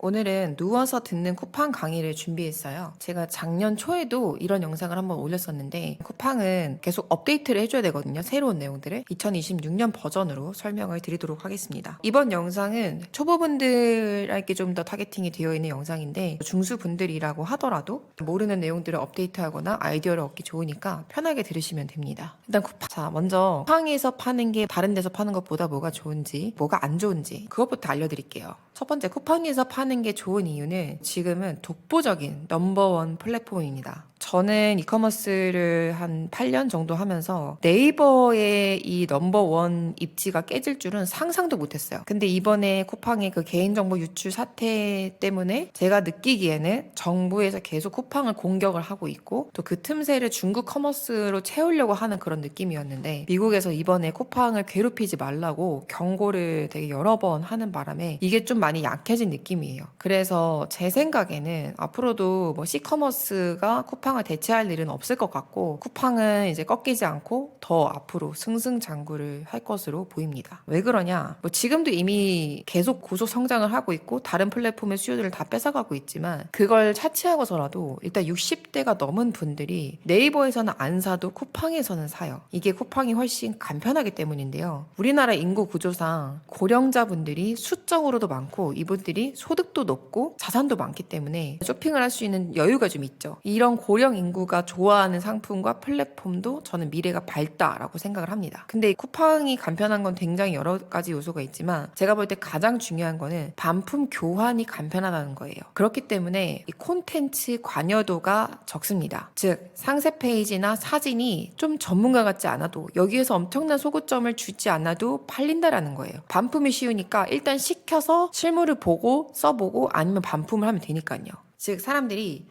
오늘은 누워서 듣는 쿠팡 강의를 준비했어요. 제가 작년 초에도 이런 영상을 한번 올렸었는데 쿠팡은 계속 업데이트를 해줘야 되거든요. 새로운 내용들을 2026년 버전으로 설명을 드리도록 하겠습니다. 이번 영상은 초보분들에게 좀 더 타겟팅이 되어 있는 영상인데 중수분들이라고 하더라도 모르는 내용들을 업데이트하거나 아이디어를 얻기 좋으니까 편하게 들으시면 됩니다. 일단 쿠팡. 자, 먼저 쿠팡에서 파는 게 다른 데서 파는 것보다 뭐가 좋은지 뭐가 안 좋은지 그것부터 알려드릴게요. 첫 번째, 쿠팡에서 파는 게 좋은 이유는 지금은 독보적인 넘버원 플랫폼입니다. 저는 이커머스를 한 8년 정도 하면서 네이버의 이 넘버원 입지가 깨질 줄은 상상도 못했어요. 근데 이번에 쿠팡의 그 개인정보 유출 사태 때문에 제가 느끼기에는 정부에서 계속 쿠팡을 공격을 하고 있고 또 그 틈새를 중국 커머스로 채우려고 하는 그런 느낌이었는데 미국에서 이번에 쿠팡을 괴롭히지 말라고 경고를 되게 여러 번 하는 바람에 이게 좀 많이 약해진 느낌이에요. 그래서 제 생각에는 앞으로도 뭐 C커머스가 쿠팡을 대체할 일은 없을 것 같고 쿠팡은 이제 꺾이지 않고 더 앞으로 승승장구를 할 것으로 보입니다. 왜 그러냐? 뭐 지금도 이미 계속 고속 성장을 하고 있고 다른 플랫폼의 수요들을 다 뺏어가고 있지만 그걸 차치하고서라도 일단 60대가 넘은 분들이 네이버에서는 안 사도 쿠팡에서는 사요. 이게 쿠팡이 훨씬 간편하기 때문인데요. 우리나라 인구 구조상 고령자분들이 수적으로도 많고 이분들이 소득도 높고 자산도 많기 때문에 쇼핑을 할 수 있는 여유가 좀 있죠. 이런 고령 인구가 좋아하는 상품과 플랫폼도 저는 미래가 밝다라고 생각을 합니다. 근데 쿠팡이 간편한 건 굉장히 여러 가지 요소가 있지만 제가 볼 때 가장 중요한 거는 반품 교환이 간편하다는 거예요. 그렇기 때문에 이 콘텐츠 관여도가 적습니다. 즉 상세 페이지나 사진이 좀 전문가 같지 않아도 여기에서 엄청난 소구점을 주지 않아도 팔린다라는 거예요. 반품이 쉬우니까 일단 시켜서 실물을 보고 써보고 아니면 반품을 하면 되니까요. 즉 사람들이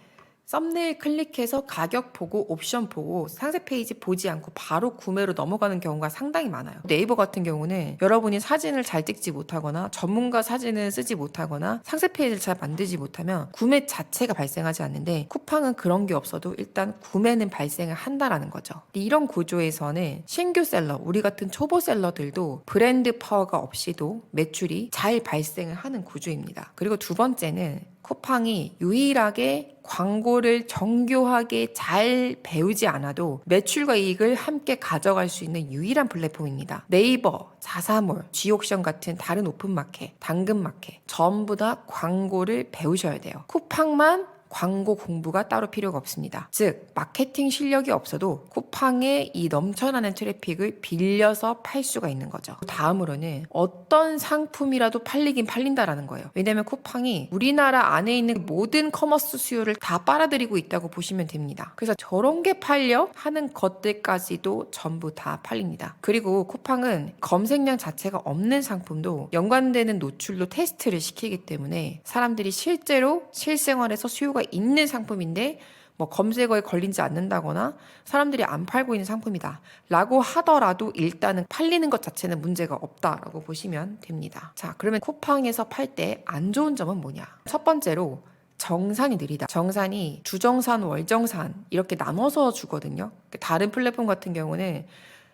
썸네일 클릭해서 가격 보고 옵션 보고 상세 페이지 보지 않고 바로 구매로 넘어가는 경우가 상당히 많아요. 네이버 같은 경우는 여러분이 사진을 잘 찍지 못하거나 전문가 사진을 쓰지 못하거나 상세 페이지를 잘 만들지 못하면 구매 자체가 발생하지 않는데 쿠팡은 그런 게 없어도 일단 구매는 발생을 한다라는 거죠. 이런 구조에서는 신규 셀러, 우리 같은 초보 셀러들도 브랜드 파워가 없이도 매출이 잘 발생을 하는 구조입니다. 그리고 두 번째는 쿠팡이 유일하게 광고를 정교하게 잘 배우지 않아도 매출과 이익을 함께 가져갈 수 있는 유일한 플랫폼입니다. 네이버, 자사몰, G옥션 같은 다른 오픈마켓, 당근마켓 전부 다 광고를 배우셔야 돼요. 쿠팡만 광고 공부가 따로 필요가 없습니다. 즉 마케팅 실력이 없어도 쿠팡의 이 넘쳐나는 트래픽을 빌려서 팔 수가 있는 거죠. 다음으로는 어떤 상품이라도 팔리긴 팔린다라는 거예요. 왜냐면 쿠팡이 우리나라 안에 있는 모든 커머스 수요를 다 빨아들이고 있다고 보시면 됩니다. 그래서 저런 게 팔려 하는 것들까지도 전부 다 팔립니다. 그리고 쿠팡은 검색량 자체가 없는 상품도 연관되는 노출로 테스트를 시키기 때문에 사람들이 실제로 실생활에서 수요가 있는 상품인데 뭐 검색어에 걸리지 않는다거나 사람들이 안 팔고 있는 상품이다 라고 하더라도 일단은 팔리는 것 자체는 문제가 없다라고 보시면 됩니다. 자, 그러면 쿠팡에서 팔 때 안 좋은 점은 뭐냐? 첫 번째로 정산이 느리다. 정산이 주정산, 월정산 이렇게 나눠서 주거든요. 다른 플랫폼 같은 경우는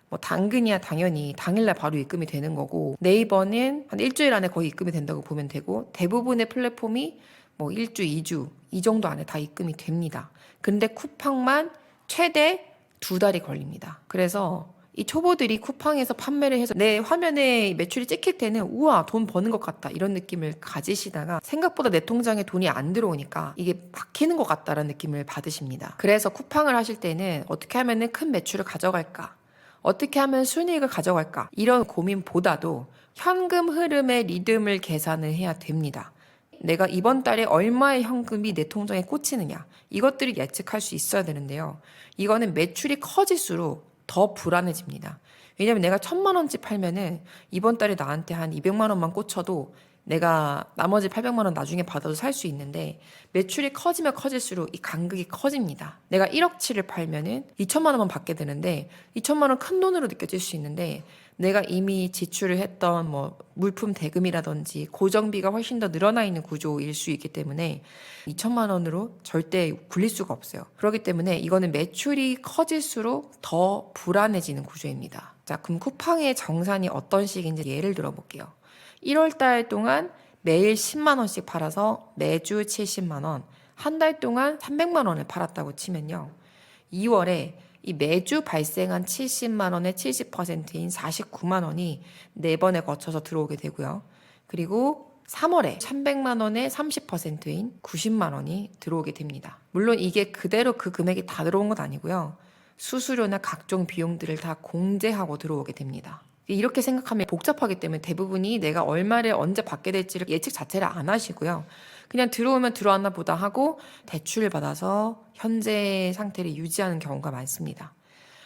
뭐 당근이야 당연히 당일날 바로 입금이 되는 거고 네이버는 한 일주일 안에 거의 입금이 된다고 보면 되고 대부분의 플랫폼이 뭐 1주, 2주 이 정도 안에 다 입금이 됩니다. 근데 쿠팡만 최대 2달이 걸립니다. 그래서 이 초보들이 쿠팡에서 판매를 해서 내 화면에 매출이 찍힐 때는 우와 돈 버는 것 같다 이런 느낌을 가지시다가 생각보다 내 통장에 돈이 안 들어오니까 이게 막히는 것 같다라는 느낌을 받으십니다. 그래서 쿠팡을 하실 때는 어떻게 하면 큰 매출을 가져갈까? 어떻게 하면 순이익을 가져갈까? 이런 고민보다도 현금 흐름의 리듬을 계산을 해야 됩니다. 내가 이번 달에 얼마의 현금이 내 통장에 꽂히느냐 이것들을 예측할 수 있어야 되는데요. 이거는 매출이 커질수록 더 불안해집니다. 왜냐면 내가 1,000만 원치 팔면은 이번 달에 나한테 한 200만 원만 꽂혀도 내가 나머지 800만 원 나중에 받아도 살 수 있는데 매출이 커지면 커질수록 이 간극이 커집니다. 내가 1억치를 팔면은 2천만 원만 받게 되는데 2천만 원 큰 돈으로 느껴질 수 있는데 내가 이미 지출을 했던 뭐 물품 대금이라든지 고정비가 훨씬 더 늘어나 있는 구조일 수 있기 때문에 2천만 원으로 절대 굴릴 수가 없어요. 그렇기 때문에 이거는 매출이 커질수록 더 불안해지는 구조입니다. 자, 그럼 쿠팡의 정산이 어떤 식인지 예를 들어 볼게요. 1월 달 동안 매일 10만 원씩 팔아서 매주 70만 원, 한 달 동안 300만 원을 팔았다고 치면요. 2월에 이 매주 발생한 70만 원의 70%인 49만 원이 4번에 거쳐서 들어오게 되고요. 그리고 3월에 300만 원의 30%인 90만 원이 들어오게 됩니다. 물론 이게 그대로 그 금액이 다 들어온 건 아니고요. 수수료나 각종 비용들을 다 공제하고 들어오게 됩니다. 이렇게 생각하면 복잡하기 때문에 대부분이 내가 얼마를 언제 받게 될지를 예측 자체를 안 하시고요. 그냥 들어오면 들어왔나 보다 하고 대출을 받아서 현재 상태를 유지하는 경우가 많습니다.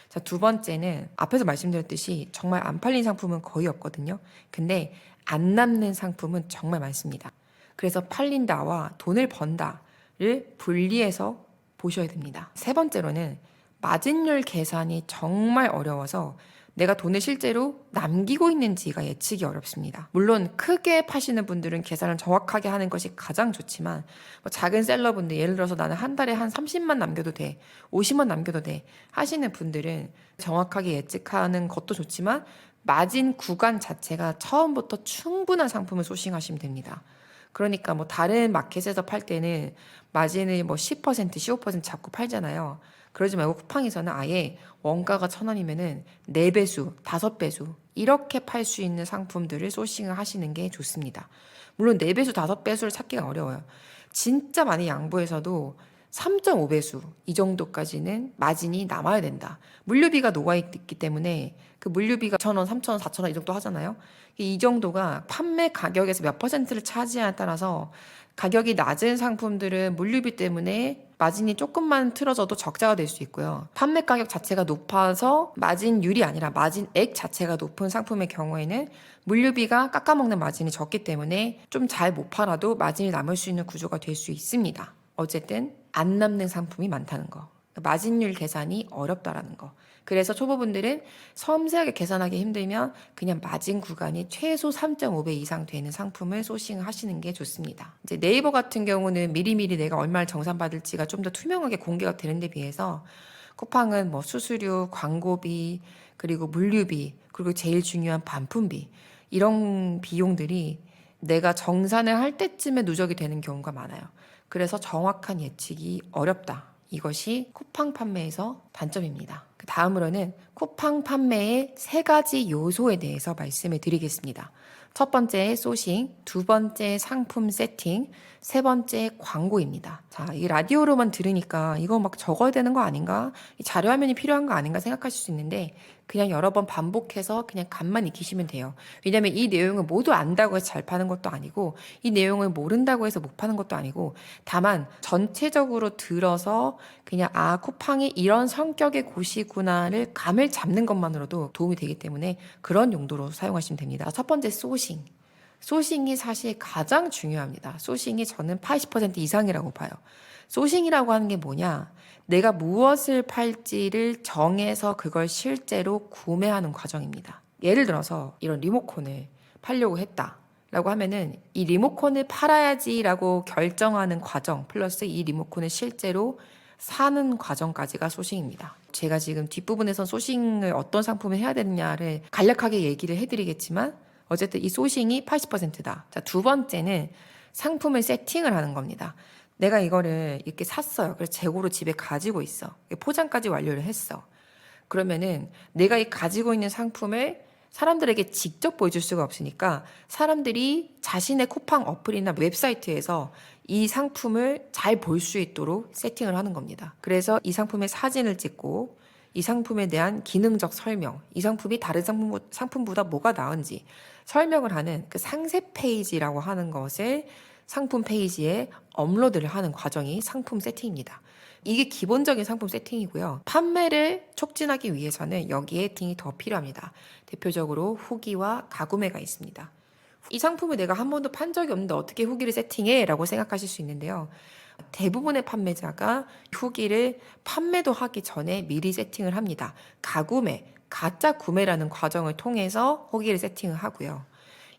자, 두 번째는 앞에서 말씀드렸듯이 정말 안 팔린 상품은 거의 없거든요. 근데 안 남는 상품은 정말 많습니다. 그래서 팔린다와 돈을 번다를 분리해서 보셔야 됩니다. 세 번째로는 마진율 계산이 정말 어려워서 내가 돈을 실제로 남기고 있는지가 예측이 어렵습니다. 물론 크게 파시는 분들은 계산을 정확하게 하는 것이 가장 좋지만 뭐 작은 셀러분들 예를 들어서 나는 한 달에 한 30만 남겨도 돼, 50만 남겨도 돼 하시는 분들은 정확하게 예측하는 것도 좋지만 마진 구간 자체가 처음부터 충분한 상품을 소싱하시면 됩니다. 그러니까 뭐 다른 마켓에서 팔 때는 마진을 뭐 10%, 15% 잡고 팔잖아요. 그러지 말고 쿠팡에서는 아예 원가가 1,000원이면은 4배수, 5배수 이렇게 팔 수 있는 상품들을 소싱을 하시는 게 좋습니다. 물론 4배수, 5배수를 찾기가 어려워요. 진짜 많이 양보해서도 3.5배수 이 정도까지는 마진이 남아야 된다. 물류비가 녹아있기 때문에 그 물류비가 2,000원, 3,000원, 4,000원 이 정도 하잖아요. 이 정도가 판매 가격에서 몇 퍼센트를 차지하냐에 따라서 가격이 낮은 상품들은 물류비 때문에 마진이 조금만 틀어져도 적자가 될 수 있고요. 판매 가격 자체가 높아서 마진율이 아니라 마진액 자체가 높은 상품의 경우에는 물류비가 깎아먹는 마진이 적기 때문에 좀 잘 못 팔아도 마진이 남을 수 있는 구조가 될 수 있습니다. 어쨌든 안 남는 상품이 많다는 거. 마진율 계산이 어렵다라는 거. 그래서 초보분들은 섬세하게 계산하기 힘들면 그냥 마진 구간이 최소 3.5배 이상 되는 상품을 소싱하시는 게 좋습니다. 이제 네이버 같은 경우는 미리미리 내가 얼마를 정산받을지가 좀 더 투명하게 공개가 되는 데 비해서 쿠팡은 뭐 수수료, 광고비, 그리고 물류비, 그리고 제일 중요한 반품비 이런 비용들이 내가 정산을 할 때쯤에 누적이 되는 경우가 많아요. 그래서 정확한 예측이 어렵다. 이것이 쿠팡 판매에서 단점입니다. 그 다음으로는 쿠팡 판매의 3가지 요소에 대해서 말씀을 드리겠습니다. 첫 번째 소싱, 두 번째 상품 세팅, 세 번째 광고입니다. 자, 이 라디오로만 들으니까 이거 막 적어야 되는 거 아닌가? 이 자료 화면이 필요한 거 아닌가 생각하실 수 있는데 그냥 여러 번 반복해서 그냥 간만 익히시면 돼요. 왜냐면 이 내용을 모두 안다고 해서 잘 파는 것도 아니고 이 내용을 모른다고 해서 못 파는 것도 아니고 다만 전체적으로 들어서 그냥 아 쿠팡이 이런 성격의 곳이구나를 감을 잡는 것만으로도 도움이 되기 때문에 그런 용도로 사용하시면 됩니다. 첫 번째 소싱. 소싱이 사실 가장 중요합니다. 소싱이 저는 80% 이상이라고 봐요. 소싱이라고 하는 게 뭐냐? 내가 무엇을 팔지를 정해서 그걸 실제로 구매하는 과정입니다. 예를 들어서 이런 리모컨을 팔려고 했다라고 하면은 이 리모컨을 팔아야지라고 결정하는 과정 플러스 이 리모컨을 실제로 사는 과정까지가 소싱입니다. 제가 지금 뒷부분에서 소싱을 어떤 상품을 해야 되느냐를 간략하게 얘기를 해드리겠지만 어쨌든 이 소싱이 80%다. 자, 두 번째는 상품을 세팅을 하는 겁니다. 내가 이거를 이렇게 샀어요. 그래서 재고로 집에 가지고 있어. 포장까지 완료를 했어. 그러면은 내가 이 가지고 있는 상품을 사람들에게 직접 보여줄 수가 없으니까 사람들이 자신의 쿠팡 어플이나 웹사이트에서 이 상품을 잘 볼 수 있도록 세팅을 하는 겁니다. 그래서 이 상품의 사진을 찍고 이 상품에 대한 기능적 설명, 이 상품이 다른 상품보다 뭐가 나은지 설명을 하는 그 상세 페이지라고 하는 것을 상품 페이지에 업로드를 하는 과정이 상품 세팅입니다. 이게 기본적인 상품 세팅이고요. 판매를 촉진하기 위해서는 여기에 세팅이 더 필요합니다. 대표적으로 후기와 가구매가 있습니다. 이 상품을 내가 한 번도 판 적이 없는데 어떻게 후기를 세팅해? 라고 생각하실 수 있는데요. 대부분의 판매자가 후기를 판매도 하기 전에 미리 세팅을 합니다. 가구매, 가짜 구매라는 과정을 통해서 후기를 세팅을 하고요.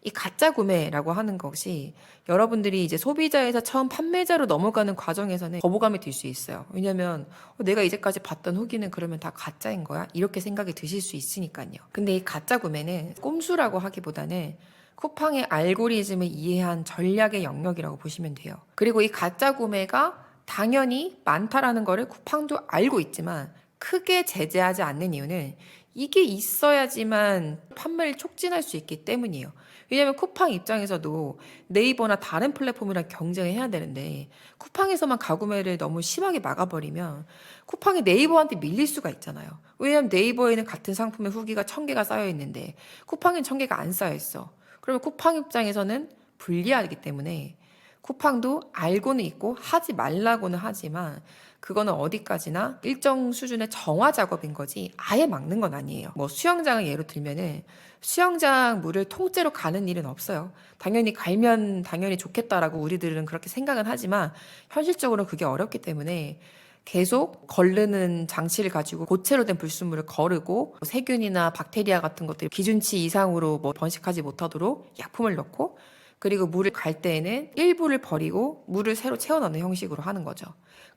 이 가짜 구매라고 하는 것이 여러분들이 이제 소비자에서 처음 판매자로 넘어가는 과정에서는 거부감이 들 수 있어요. 왜냐면 내가 이제까지 봤던 후기는 그러면 다 가짜인 거야? 이렇게 생각이 드실 수 있으니까요. 근데 이 가짜 구매는 꼼수라고 하기보다는 쿠팡의 알고리즘을 이해한 전략의 영역이라고 보시면 돼요. 그리고 이 가짜 구매가 당연히 많다라는 거를 쿠팡도 알고 있지만 크게 제재하지 않는 이유는 이게 있어야지만 판매를 촉진할 수 있기 때문이에요. 왜냐면 쿠팡 입장에서도 네이버나 다른 플랫폼이랑 경쟁을 해야 되는데 쿠팡에서만 가구매를 너무 심하게 막아버리면 쿠팡이 네이버한테 밀릴 수가 있잖아요. 왜냐면 네이버에는 같은 상품의 후기가 1000개가 쌓여 있는데 쿠팡엔 1000개가 안 쌓여 있어. 그러면 쿠팡 입장에서는 불리하기 때문에 쿠팡도 알고는 있고 하지 말라고는 하지만 그거는 어디까지나 일정 수준의 정화 작업인 거지 아예 막는 건 아니에요. 뭐 수영장을 예로 들면은 수영장 물을 통째로 가는 일은 없어요. 당연히 갈면 당연히 좋겠다라고 우리들은 그렇게 생각은 하지만 현실적으로 그게 어렵기 때문에 계속 거르는 장치를 가지고 고체로 된 불순물을 거르고 세균이나 박테리아 같은 것들 기준치 이상으로 뭐 번식하지 못하도록 약품을 넣고 그리고 물을 갈 때에는 일부를 버리고 물을 새로 채워 넣는 형식으로 하는 거죠.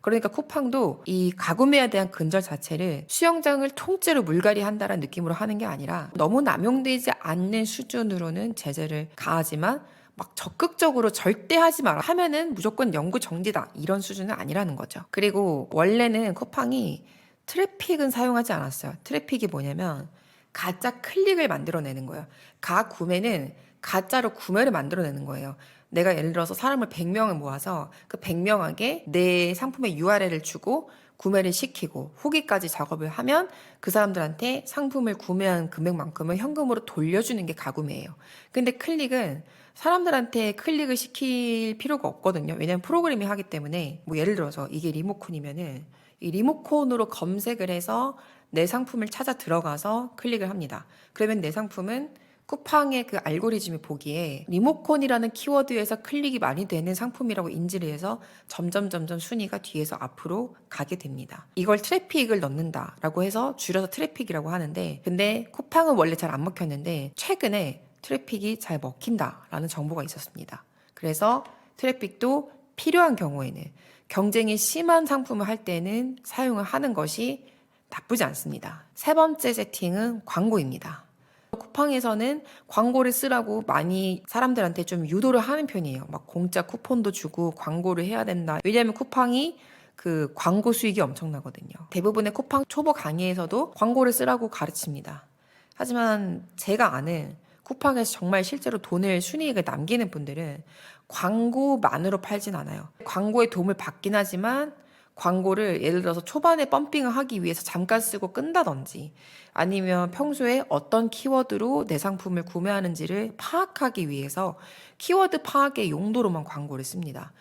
그러니까 쿠팡도 이 가구매에 대한 근절 자체를 수영장을 통째로 물갈이 한다는 느낌으로 하는 게 아니라 너무 남용되지 않는 수준으로는 제재를 가하지만 막 적극적으로 절대 하지 마라 하면은 무조건 영구 정지다 이런 수준은 아니라는 거죠. 그리고 원래는 쿠팡이 트래픽은 사용하지 않았어요. 트래픽이 뭐냐면 가짜 클릭을 만들어내는 거예요. 가 구매는 가짜로 구매를 만들어내는 거예요. 내가 예를 들어서 사람을 100명을 모아서 그 100명에게 내 상품의 URL을 주고 구매를 시키고 후기까지 작업을 하면 그 사람들한테 상품을 구매한 금액만큼을 현금으로 돌려주는 게 가구매예요. 근데 클릭은 사람들한테 클릭을 시킬 필요가 없거든요. 왜냐면 프로그램이 하기 때문에 뭐 예를 들어서 이게 리모컨이면은 이 리모컨으로 검색을 해서 내 상품을 찾아 들어가서 클릭을 합니다. 그러면 내 상품은 쿠팡의 그 알고리즘이 보기에 리모컨이라는 키워드에서 클릭이 많이 되는 상품이라고 인지를 해서 점점 순위가 뒤에서 앞으로 가게 됩니다. 이걸 트래픽을 넣는다라고 해서 줄여서 트래픽이라고 하는데 근데 쿠팡은 원래 잘 안 먹혔는데 최근에 트래픽이 잘 먹힌다라는 정보가 있었습니다. 그래서 트래픽도 필요한 경우에는 경쟁이 심한 상품을 할 때는 사용을 하는 것이 나쁘지 않습니다. 세 번째 세팅은 광고입니다. 쿠팡에서는 광고를 쓰라고 많이 사람들한테 좀 유도를 하는 편이에요. 막 공짜 쿠폰도 주고 광고를 해야 된다. 왜냐하면 쿠팡이 그 광고 수익이 엄청나거든요. 대부분의 쿠팡 초보 강의에서도 광고를 쓰라고 가르칩니다. 하지만 제가 아는 쿠팡에서 정말 실제로 돈을 순이익을 남기는 분들은 광고만으로 팔진 않아요. 광고에 도움을 받긴 하지만 광고를 예를 들어서 초반에 펌핑을 하기 위해서 잠깐 쓰고 끈다든지 아니면 평소에 어떤 키워드로 내 상품을 구매하는지를 파악하기 위해서 키워드 파악의 용도로만 광고를 씁니다.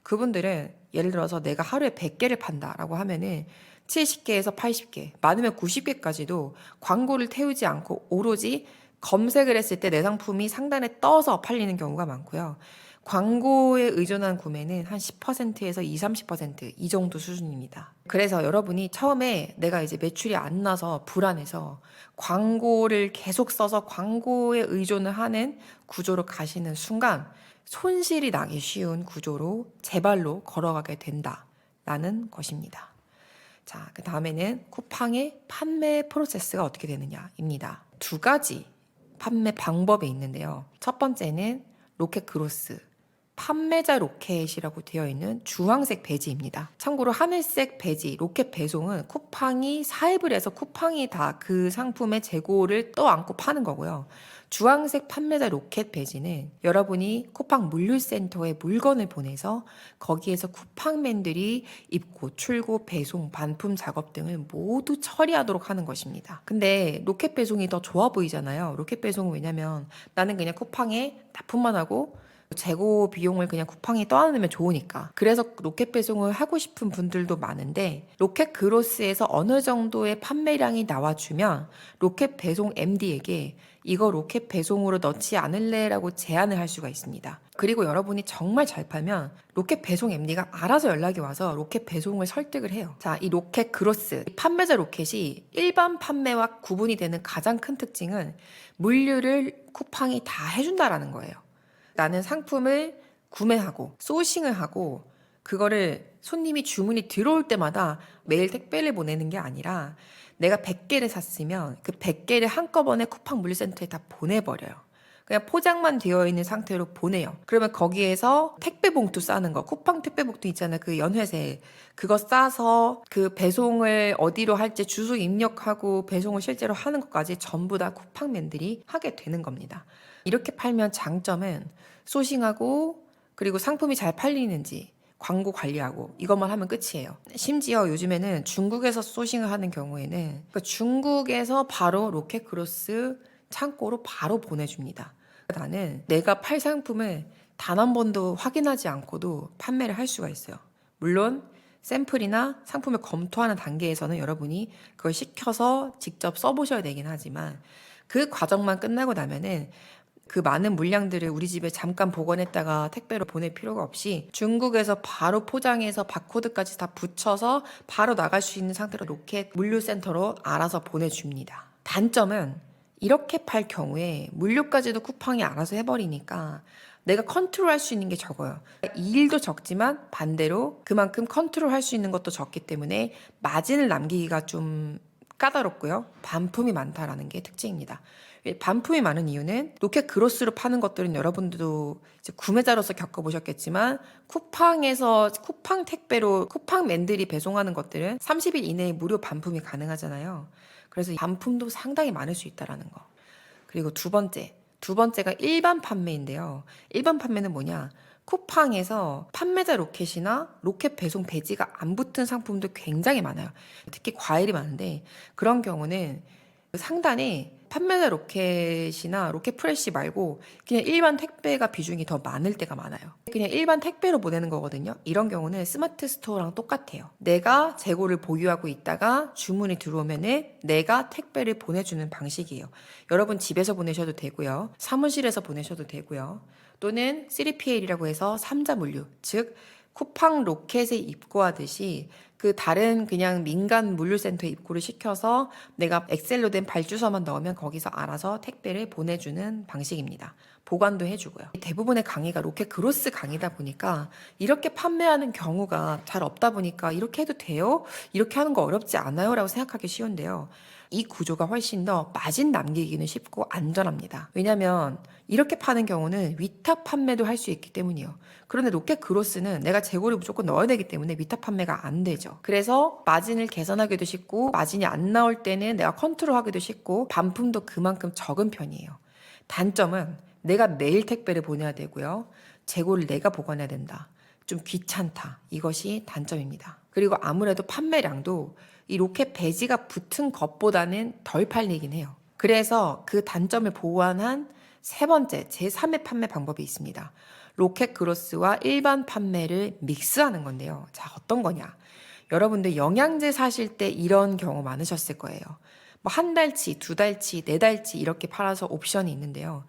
그분들은 예를 들어서 내가 하루에 100개를 판다라고 하면은 70개에서 80개, 많으면 90개까지도 광고를 태우지 않고 오로지 검색을 했을 때 내 상품이 상단에 떠서 팔리는 경우가 많고요. 광고에 의존한 구매는 한 10%에서 20, 30%이 정도 수준입니다. 그래서 여러분이 처음에 내가 이제 매출이 안 나서 불안해서 광고를 계속 써서 광고에 의존을 하는 구조로 가시는 순간 손실이 나기 쉬운 구조로 제 발로 걸어가게 된다라는 것입니다. 자, 그 다음에는 쿠팡의 판매 프로세스가 어떻게 되느냐입니다. 두 가지 판매 방법이 있는데요. 첫 번째는 로켓 그로스. 판매자 로켓이라고 되어 있는 주황색 배지입니다. 참고로 하늘색 배지, 로켓 배송은 쿠팡이 사입을 해서 쿠팡이 다 그 상품의 재고를 떠안고 파는 거고요. 주황색 판매자 로켓 배지는 여러분이 쿠팡 물류센터에 물건을 보내서 거기에서 쿠팡맨들이 입고, 출고, 배송, 반품 작업 등을 모두 처리하도록 하는 것입니다. 근데 로켓 배송이 더 좋아 보이잖아요. 로켓 배송은 왜냐면 나는 그냥 쿠팡에 납품만 하고 재고 비용을 그냥 쿠팡이 떠안으면 좋으니까. 그래서 로켓 배송을 하고 싶은 분들도 많은데 로켓 그로스에서 어느 정도의 판매량이 나와주면 로켓 배송 MD에게 이거 로켓 배송으로 넣지 않을래? 라고 제안을 할 수가 있습니다. 그리고 여러분이 정말 잘 팔면 로켓 배송 MD가 알아서 연락이 와서 로켓 배송을 설득을 해요. 자, 이 로켓 그로스, 판매자 로켓이 일반 판매와 구분이 되는 가장 큰 특징은 물류를 쿠팡이 다 해준다라는 거예요. 나는 상품을 구매하고 소싱을 하고 그거를 손님이 주문이 들어올 때마다 매일 택배를 보내는 게 아니라 내가 100개를 샀으면 그 100개를 한꺼번에 쿠팡 물류센터에 다 보내버려요. 그냥 포장만 되어 있는 상태로 보내요. 그러면 거기에서 택배 봉투 싸는 거, 쿠팡 택배 봉투 있잖아요. 그 연회색. 그거 싸서 그 배송을 어디로 할지 주소 입력하고 배송을 실제로 하는 것까지 전부 다 쿠팡맨들이 하게 되는 겁니다. 이렇게 팔면 장점은 소싱하고 그리고 상품이 잘 팔리는지 광고 관리하고 이것만 하면 끝이에요. 심지어 요즘에는 중국에서 소싱을 하는 경우에는 그러니까 중국에서 바로 로켓크로스 창고로 바로 보내줍니다. 나는 내가 팔 상품을 단 한 번도 확인하지 않고도 판매를 할 수가 있어요. 물론 샘플이나 상품을 검토하는 단계에서는 여러분이 그걸 시켜서 직접 써보셔야 되긴 하지만 그 과정만 끝나고 나면은 그 많은 물량들을 우리 집에 잠깐 보관했다가 택배로 보낼 필요가 없이 중국에서 바로 포장해서 바코드까지 다 붙여서 바로 나갈 수 있는 상태로 로켓 물류센터로 알아서 보내줍니다. 단점은 이렇게 팔 경우에 물류까지도 쿠팡이 알아서 해버리니까 내가 컨트롤할 수 있는 게 적어요. 이 일도 적지만 반대로 그만큼 컨트롤할 수 있는 것도 적기 때문에 마진을 남기기가 좀 까다롭고요. 반품이 많다라는 게 특징입니다. 반품이 많은 이유는 로켓 그로스로 파는 것들은 여러분들도 이제 구매자로서 겪어보셨겠지만 쿠팡에서 쿠팡 택배로 쿠팡맨들이 배송하는 것들은 30일 이내에 무료 반품이 가능하잖아요. 그래서 반품도 상당히 많을 수 있다라는 거. 그리고 두 번째가 일반 판매인데요. 일반 판매는 뭐냐? 쿠팡에서 판매자 로켓이나 로켓 배송 배지가 안 붙은 상품도 굉장히 많아요. 특히 과일이 많은데 그런 경우는 상단에 판매자 로켓이나 로켓 프레시 말고 그냥 일반 택배가 비중이 더 많을 때가 많아요. 그냥 일반 택배로 보내는 거거든요. 이런 경우는 스마트 스토어랑 똑같아요. 내가 재고를 보유하고 있다가 주문이 들어오면은 내가 택배를 보내주는 방식이에요. 여러분 집에서 보내셔도 되고요. 사무실에서 보내셔도 되고요. 또는 3PL이라고 해서 3자 물류, 즉 쿠팡 로켓에 입고하듯이 그 다른 그냥 민간 물류센터에 입고를 시켜서 내가 엑셀로 된 발주서만 넣으면 거기서 알아서 택배를 보내주는 방식입니다. 보관도 해주고요. 대부분의 강의가 로켓 그로스 강의다 보니까 이렇게 판매하는 경우가 잘 없다 보니까 이렇게 해도 돼요? 이렇게 하는 거 어렵지 않아요? 라고 생각하기 쉬운데요. 이 구조가 훨씬 더 마진 남기기는 쉽고 안전합니다. 왜냐하면 이렇게 파는 경우는 위탁 판매도 할 수 있기 때문이에요. 그런데 로켓 그로스는 내가 재고를 무조건 넣어야 되기 때문에 위탁 판매가 안 되죠. 그래서 마진을 개선하기도 쉽고 마진이 안 나올 때는 내가 컨트롤하기도 쉽고 반품도 그만큼 적은 편이에요. 단점은 내가 매일 택배를 보내야 되고요. 재고를 내가 보관해야 된다. 좀 귀찮다. 이것이 단점입니다. 그리고 아무래도 판매량도 이 로켓 배지가 붙은 것보다는 덜 팔리긴 해요. 그래서 그 단점을 보완한 세 번째, 제3의 판매 방법이 있습니다. 로켓 그로스와 일반 판매를 믹스하는 건데요. 자, 어떤 거냐? 여러분들 영양제 사실 때 이런 경우 많으셨을 거예요. 뭐 한 달치, 두 달치, 네 달치 이렇게 팔아서 옵션이 있는데요.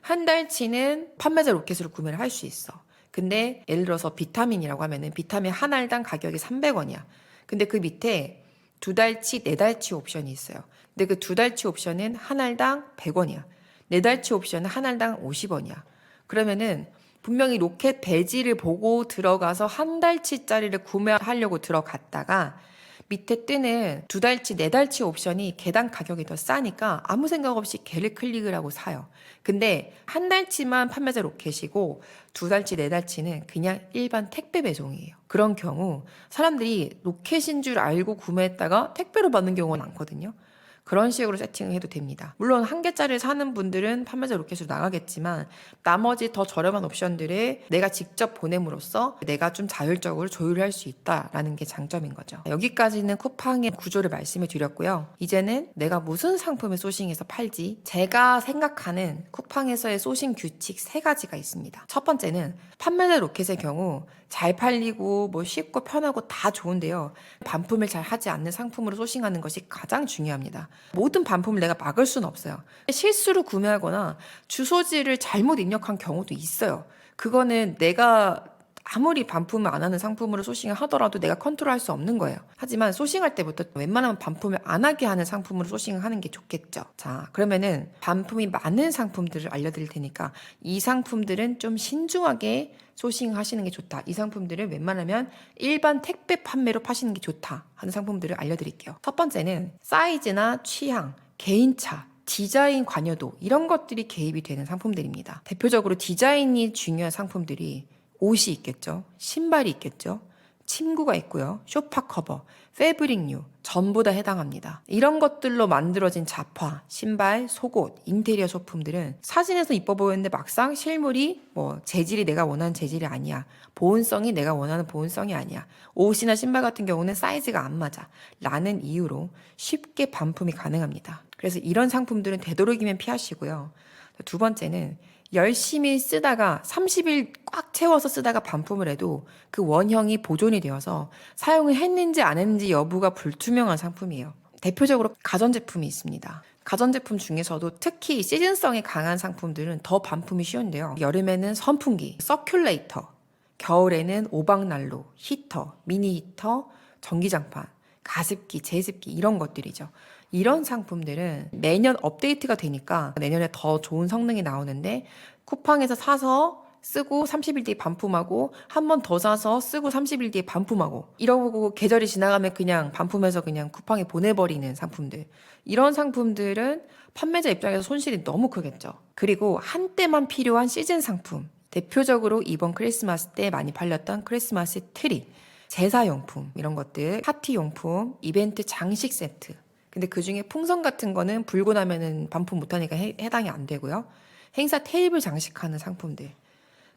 한 달치는 판매자 로켓으로 구매를 할 수 있어. 근데 예를 들어서 비타민이라고 하면은 비타민 한 알당 가격이 300원이야. 근데 그 밑에 두 달치, 네 달치 옵션이 있어요. 근데 그 두 달치 옵션은 한 알당 100원이야. 네 달치 옵션은 한 알당 50원이야. 그러면은 분명히 로켓 배지를 보고 들어가서 한 달치짜리를 구매하려고 들어갔다가 밑에 뜨는 두 달치, 네 달치 옵션이 개당 가격이 더 싸니까 아무 생각 없이 걔를 클릭을 하고 사요. 근데 한 달치만 판매자 로켓이고 두 달치, 네 달치는 그냥 일반 택배 배송이에요. 그런 경우 사람들이 로켓인 줄 알고 구매했다가 택배로 받는 경우가 많거든요. 그런 식으로 세팅을 해도 됩니다. 물론 한 개짜리를 사는 분들은 판매자 로켓으로 나가겠지만 나머지 더 저렴한 옵션들을 내가 직접 보냄으로써 내가 좀 자율적으로 조율할 수 있다라는 게 장점인 거죠. 여기까지는 쿠팡의 구조를 말씀을 드렸고요. 이제는 내가 무슨 상품을 소싱해서 팔지 제가 생각하는 쿠팡에서의 소싱 규칙 세 가지가 있습니다. 첫 번째는 판매자 로켓의 경우 잘 팔리고 뭐 쉽고 편하고 다 좋은데요. 반품을 잘 하지 않는 상품으로 소싱하는 것이 가장 중요합니다. 모든 반품을 내가 막을 수는 없어요. 실수로 구매하거나 주소지를 잘못 입력한 경우도 있어요. 그거는 내가 아무리 반품을 안 하는 상품으로 소싱을 하더라도 내가 컨트롤할 수 없는 거예요. 하지만 소싱할 때부터 웬만하면 반품을 안 하게 하는 상품으로 소싱을 하는 게 좋겠죠. 자, 그러면은 반품이 많은 상품들을 알려드릴 테니까 이 상품들은 좀 신중하게 소싱하시는 게 좋다. 이 상품들을 웬만하면 일반 택배 판매로 파시는 게 좋다 하는 상품들을 알려드릴게요. 첫 번째는 사이즈나 취향, 개인차, 디자인 관여도 이런 것들이 개입이 되는 상품들입니다. 대표적으로 디자인이 중요한 상품들이 옷이 있겠죠. 신발이 있겠죠. 침구가 있고요. 소파 커버, 패브릭류 전부 다 해당합니다. 이런 것들로 만들어진 잡화, 신발, 속옷, 인테리어 소품들은 사진에서 이뻐 보이는데 막상 실물이 재질이 내가 원하는 재질이 아니야. 보온성이 내가 원하는 보온성이 아니야. 옷이나 신발 같은 경우는 사이즈가 안 맞아. 라는 이유로 쉽게 반품이 가능합니다. 그래서 이런 상품들은 되도록이면 피하시고요. 두 번째는 열심히 쓰다가 30일 꽉 채워서 쓰다가 반품을 해도 그 원형이 보존이 되어서 사용을 했는지 안 했는지 여부가 불투명한 상품이에요. 대표적으로 가전제품이 있습니다. 가전제품 중에서도 특히 시즌성이 강한 상품들은 더 반품이 쉬운데요. 여름에는 선풍기, 서큘레이터, 겨울에는 오방난로, 히터, 미니 히터, 전기장판, 가습기, 제습기 이런 것들이죠. 이런 상품들은 매년 업데이트가 되니까 내년에 더 좋은 성능이 나오는데 쿠팡에서 사서 쓰고 30일 뒤에 반품하고 한 번 더 사서 쓰고 30일 뒤에 반품하고 이러고 계절이 지나가면 그냥 반품해서 그냥 쿠팡에 보내버리는 상품들. 이런 상품들은 판매자 입장에서 손실이 너무 크겠죠. 그리고 한때만 필요한 시즌 상품. 대표적으로 이번 크리스마스 때 많이 팔렸던 크리스마스 트리, 제사용품 이런 것들, 파티용품, 이벤트 장식 세트. 근데 그중에 풍선 같은 거는 불고 나면은 반품 못하니까 해당이 안 되고요. 행사 테이블 장식하는 상품들,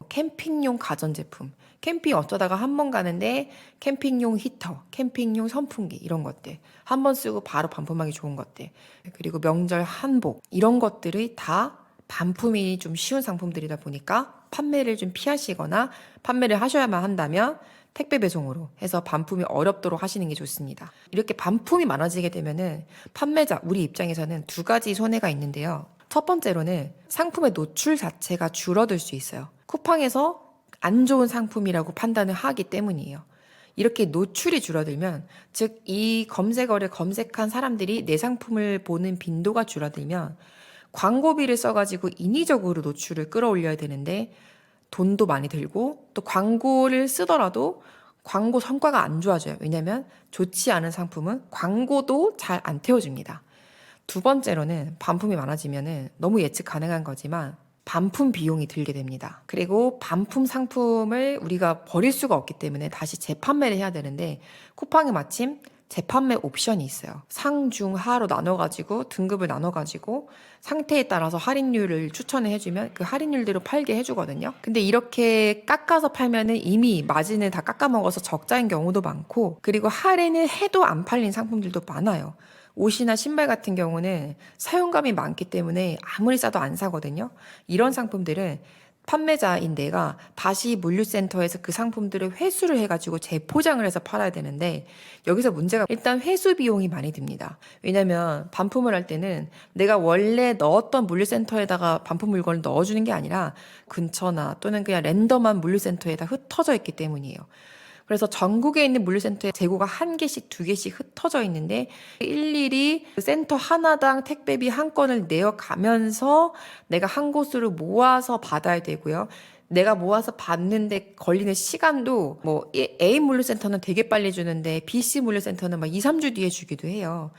캠핑용 가전제품, 캠핑 어쩌다가 한 번 가는데 캠핑용 히터, 캠핑용 선풍기 이런 것들 한 번 쓰고 바로 반품하기 좋은 것들, 그리고 명절 한복 이런 것들이 다 반품이 좀 쉬운 상품들이다 보니까 판매를 좀 피하시거나 판매를 하셔야만 한다면 택배 배송으로 해서 반품이 어렵도록 하시는 게 좋습니다. 이렇게 반품이 많아지게 되면은 판매자, 우리 입장에서는 두 가지 손해가 있는데요. 첫 번째로는 상품의 노출 자체가 줄어들 수 있어요. 쿠팡에서 안 좋은 상품이라고 판단을 하기 때문이에요. 이렇게 노출이 줄어들면, 즉 이 검색어를 검색한 사람들이 내 상품을 보는 빈도가 줄어들면 광고비를 써가지고 인위적으로 노출을 끌어올려야 되는데 돈도 많이 들고 또 광고를 쓰더라도 광고 성과가 안 좋아져요. 왜냐하면 좋지 않은 상품은 광고도 잘 안 태워줍니다. 두 번째로는 반품이 많아지면은 너무 예측 가능한 거지만 반품 비용이 들게 됩니다. 그리고 반품 상품을 우리가 버릴 수가 없기 때문에 다시 재판매를 해야 되는데 쿠팡에 마침 재판매 옵션이 있어요. 상, 중, 하로 나눠가지고 등급을 나눠가지고 상태에 따라서 할인율을 추천을 해주면 그 할인율대로 팔게 해주거든요. 근데 이렇게 깎아서 팔면은 이미 마진을 다 깎아먹어서 적자인 경우도 많고, 그리고 할인을 해도 안 팔린 상품들도 많아요. 옷이나 신발 같은 경우는 사용감이 많기 때문에 아무리 싸도 안 사거든요. 이런 상품들은 판매자인 내가 다시 물류센터에서 그 상품들을 회수를 해가지고 재포장을 해서 팔아야 되는데, 여기서 문제가 일단 회수 비용이 많이 듭니다. 왜냐면 반품을 할 때는 내가 원래 넣었던 물류센터에다가 반품 물건을 넣어주는 게 아니라 근처나 또는 그냥 랜덤한 물류센터에다 흩어져 있기 때문이에요. 그래서 전국에 있는 물류센터에 재고가 한 개씩, 두 개씩 흩어져 있는데 일일이 그 센터 하나당 택배비 한 건을 내어가면서 내가 한 곳으로 모아서 받아야 되고요. 내가 모아서 받는데 걸리는 시간도 A 물류센터는 되게 빨리 주는데 BC 물류센터는 막 2, 3주 뒤에 주기도 해요.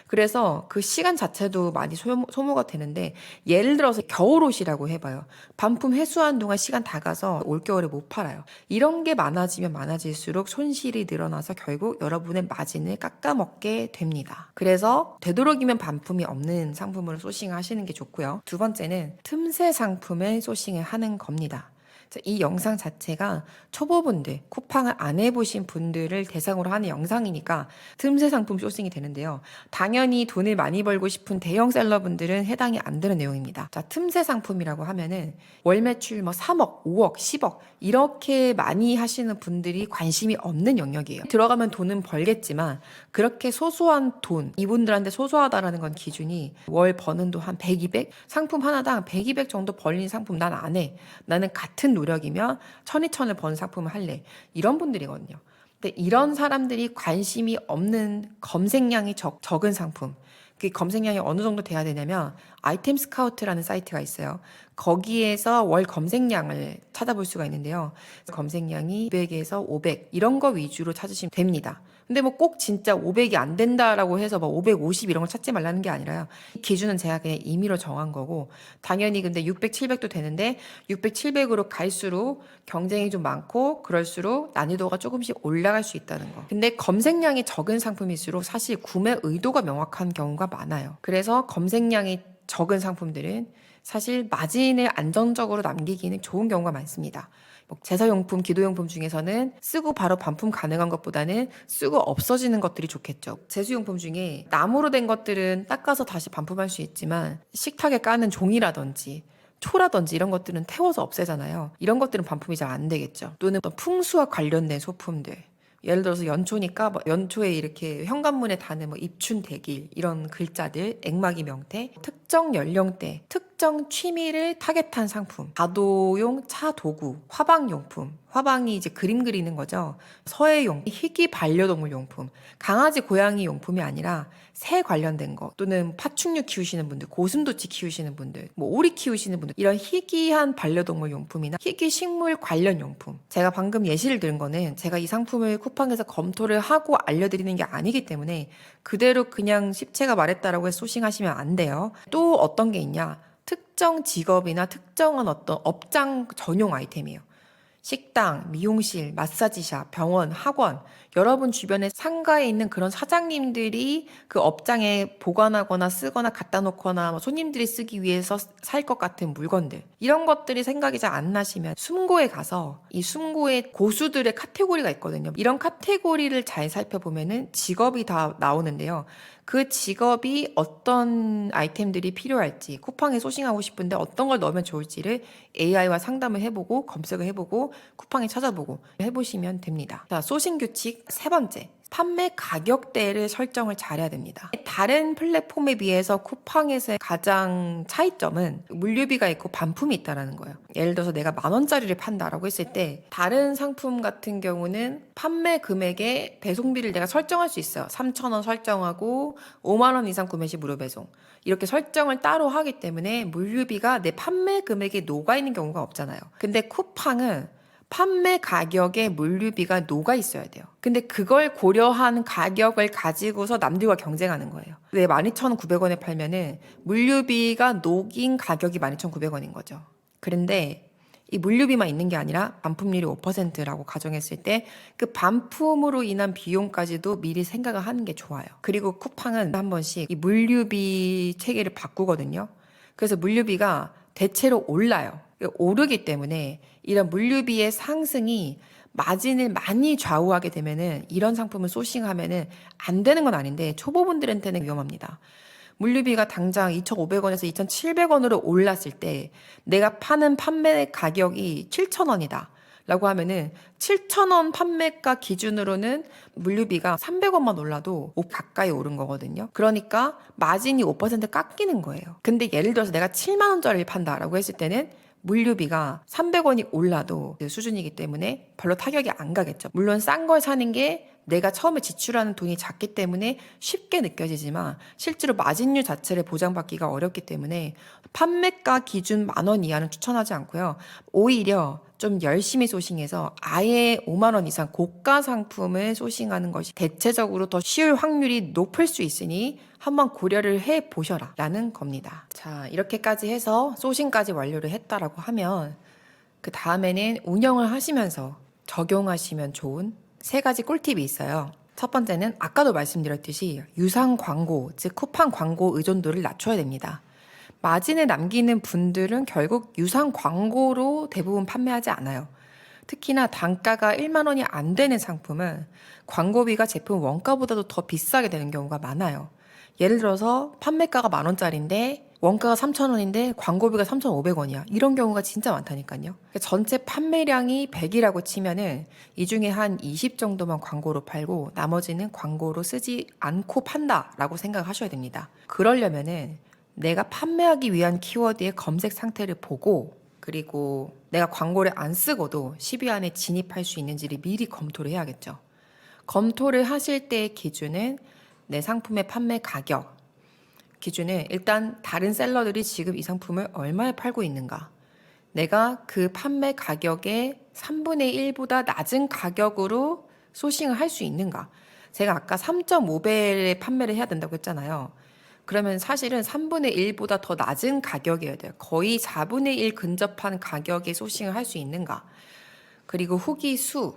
그래서 그 시간 자체도 많이 소모가 되는데, 예를 들어서 겨울옷이라고 해봐요. 반품 회수하는 동안 시간 다 가서 올겨울에 못 팔아요. 이런 게 많아지면 많아질수록 손실이 늘어나서 결국 여러분의 마진을 깎아먹게 됩니다. 그래서 되도록이면 반품이 없는 상품으로 소싱하시는 게 좋고요. 두 번째는 틈새 상품을 소싱을 하는 겁니다. 이 영상 자체가 초보분들, 쿠팡을 안 해보신 분들을 대상으로 하는 영상이니까 틈새 상품 소싱이 되는데요. 당연히 돈을 많이 벌고 싶은 대형 셀러분들은 해당이 안 되는 내용입니다. 자, 틈새 상품이라고 하면은 월 매출 3억, 5억, 10억 이렇게 많이 하시는 분들이 관심이 없는 영역이에요. 들어가면 돈은 벌겠지만 그렇게 소소한 돈, 이분들한테 소소하다라는 건 기준이 월 버는 돈 한 100, 200? 상품 하나당 100, 200 정도 벌린 상품 난 안 해. 나는 같은 노력이면 1000, 2000을 버는 상품을 할래. 이런 분들이거든요. 근데 이런 사람들이 관심이 없는 검색량이 적은 상품. 그 검색량이 어느 정도 돼야 되냐면 아이템 스카우트라는 사이트가 있어요. 거기에서 월 검색량을 찾아볼 수가 있는데요. 검색량이 200에서 500 이런 거 위주로 찾으시면 됩니다. 근데 뭐 꼭 진짜 500이 안 된다라고 해서 막 550 이런 걸 찾지 말라는 게 아니라요. 기준은 제가 그냥 임의로 정한 거고, 당연히 근데 600, 700도 되는데 600, 700으로 갈수록 경쟁이 좀 많고 그럴수록 난이도가 조금씩 올라갈 수 있다는 거. 근데 검색량이 적은 상품일수록 사실 구매 의도가 명확한 경우가 많아요. 그래서 검색량이 적은 상품들은 사실 마진을 안정적으로 남기기는 좋은 경우가 많습니다. 뭐 제사용품, 기도용품 중에서는 쓰고 바로 반품 가능한 것보다는 쓰고 없어지는 것들이 좋겠죠. 제수용품 중에 나무로 된 것들은 닦아서 다시 반품할 수 있지만 식탁에 까는 종이라든지 초라든지 이런 것들은 태워서 없애잖아요. 이런 것들은 반품이 잘 안 되겠죠. 또는 어떤 풍수와 관련된 소품들. 예를 들어서 연초니까 뭐 연초에 이렇게 현관문에 다는 뭐 입춘 대길 이런 글자들, 액마기 명태, 특정 연령대, 특정 취미를 타겟한 상품, 다도용 차 도구, 화방용품, 화방이 이제 그림 그리는 거죠. 서해용, 희귀 반려동물 용품, 강아지 고양이 용품이 아니라 새 관련된 거, 또는 파충류 키우시는 분들, 고슴도치 키우시는 분들, 뭐 오리 키우시는 분들, 이런 희귀한 반려동물 용품이나 희귀 식물 관련 용품. 제가 방금 예시를 들은 거는 제가 이 상품을 쿠팡에서 검토를 하고 알려드리는 게 아니기 때문에 그대로 그냥 십체가 말했다라고 해서 소싱하시면 안 돼요. 또 어떤 게 있냐? 특정 직업이나 특정한 어떤 업장 전용 아이템이에요. 식당, 미용실, 마사지샵, 병원, 학원, 여러분 주변에 상가에 있는 그런 사장님들이 그 업장에 보관하거나 쓰거나 갖다 놓거나 손님들이 쓰기 위해서 살 것 같은 물건들. 이런 것들이 생각이 잘 안 나시면 숨고에 가서 이 숨고의 고수들의 카테고리가 있거든요. 이런 카테고리를 잘 살펴보면은 직업이 다 나오는데요. 그 직업이 어떤 아이템들이 필요할지, 쿠팡에 소싱하고 싶은데 어떤 걸 넣으면 좋을지를 AI와 상담을 해보고 검색을 해보고 쿠팡에 찾아보고 해보시면 됩니다. 자, 소싱 규칙 세 번째. 판매 가격대를 설정을 잘해야 됩니다. 다른 플랫폼에 비해서 쿠팡에서의 가장 차이점은 물류비가 있고 반품이 있다는 거예요. 예를 들어서 내가 10,000원짜리를 판다라고 했을 때 다른 상품 같은 경우는 판매 금액에 배송비를 내가 설정할 수 있어요. 3,000원 설정하고 5만 원 이상 구매 시 무료 배송. 이렇게 설정을 따로 하기 때문에 물류비가 내 판매 금액에 녹아있는 경우가 없잖아요. 근데 쿠팡은 판매 가격에 물류비가 녹아 있어야 돼요. 근데 그걸 고려한 가격을 가지고서 남들과 경쟁하는 거예요. 내 12,900원에 팔면은 물류비가 녹인 가격이 12,900원인 거죠. 그런데 이 물류비만 있는 게 아니라 반품률이 5%라고 가정했을 때 그 반품으로 인한 비용까지도 미리 생각을 하는 게 좋아요. 그리고 쿠팡은 한 번씩 이 물류비 체계를 바꾸거든요. 그래서 물류비가 대체로 올라요. 오르기 때문에 이런 물류비의 상승이 마진을 많이 좌우하게 되면은 이런 상품을 소싱하면은 안 되는 건 아닌데 초보분들한테는 위험합니다. 물류비가 당장 2,500원에서 2,700원으로 올랐을 때 내가 파는 판매 가격이 7,000원이다. 라고 하면은 7,000원 판매가 기준으로는 물류비가 300원만 올라도 5 가까이 오른 거거든요. 그러니까 마진이 5% 깎이는 거예요. 근데 예를 들어서 내가 7만 원짜리를 판다라고 했을 때는 물류비가 300원이 올라도 그 수준이기 때문에 별로 타격이 안 가겠죠. 물론 싼 걸 사는 게 내가 처음에 지출하는 돈이 작기 때문에 쉽게 느껴지지만 실제로 마진율 자체를 보장받기가 어렵기 때문에 판매가 기준 10,000원 이하는 추천하지 않고요. 오히려 좀 열심히 소싱해서 아예 5만 원 이상 고가 상품을 소싱하는 것이 대체적으로 더 쉬울 확률이 높을 수 있으니 한번 고려를 해 보셔라 라는 겁니다. 자, 이렇게까지 해서 소싱까지 완료를 했다라고 하면 그 다음에는 운영을 하시면서 적용하시면 좋은 3가지 꿀팁이 있어요. 첫 번째는 아까도 말씀드렸듯이 유상 광고, 즉 쿠팡 광고 의존도를 낮춰야 됩니다. 마진을 남기는 분들은 결국 유상 광고로 대부분 판매하지 않아요. 특히나 단가가 1만 원이 안 되는 상품은 광고비가 제품 원가보다도 더 비싸게 되는 경우가 많아요. 예를 들어서 판매가가 10,000원짜리인데 원가가 3,000원인데 광고비가 3,500원이야. 이런 경우가 진짜 많다니까요. 전체 판매량이 100이라고 치면은 이 중에 한 20 정도만 광고로 팔고 나머지는 광고로 쓰지 않고 판다라고 생각하셔야 됩니다. 그러려면은 내가 판매하기 위한 키워드의 검색 상태를 보고 그리고 내가 광고를 안 쓰고도 10위 안에 진입할 수 있는지를 미리 검토를 해야겠죠. 검토를 하실 때의 기준은 내 상품의 판매 가격, 기준은 일단 다른 셀러들이 지금 이 상품을 얼마에 팔고 있는가, 내가 그 판매 가격의 3분의 1보다 낮은 가격으로 소싱을 할 수 있는가. 제가 아까 3.5배에 판매를 해야 된다고 했잖아요. 그러면 사실은 3분의 1보다 더 낮은 가격이어야 돼요. 거의 4분의 1 근접한 가격에 소싱을 할 수 있는가. 그리고 후기 수,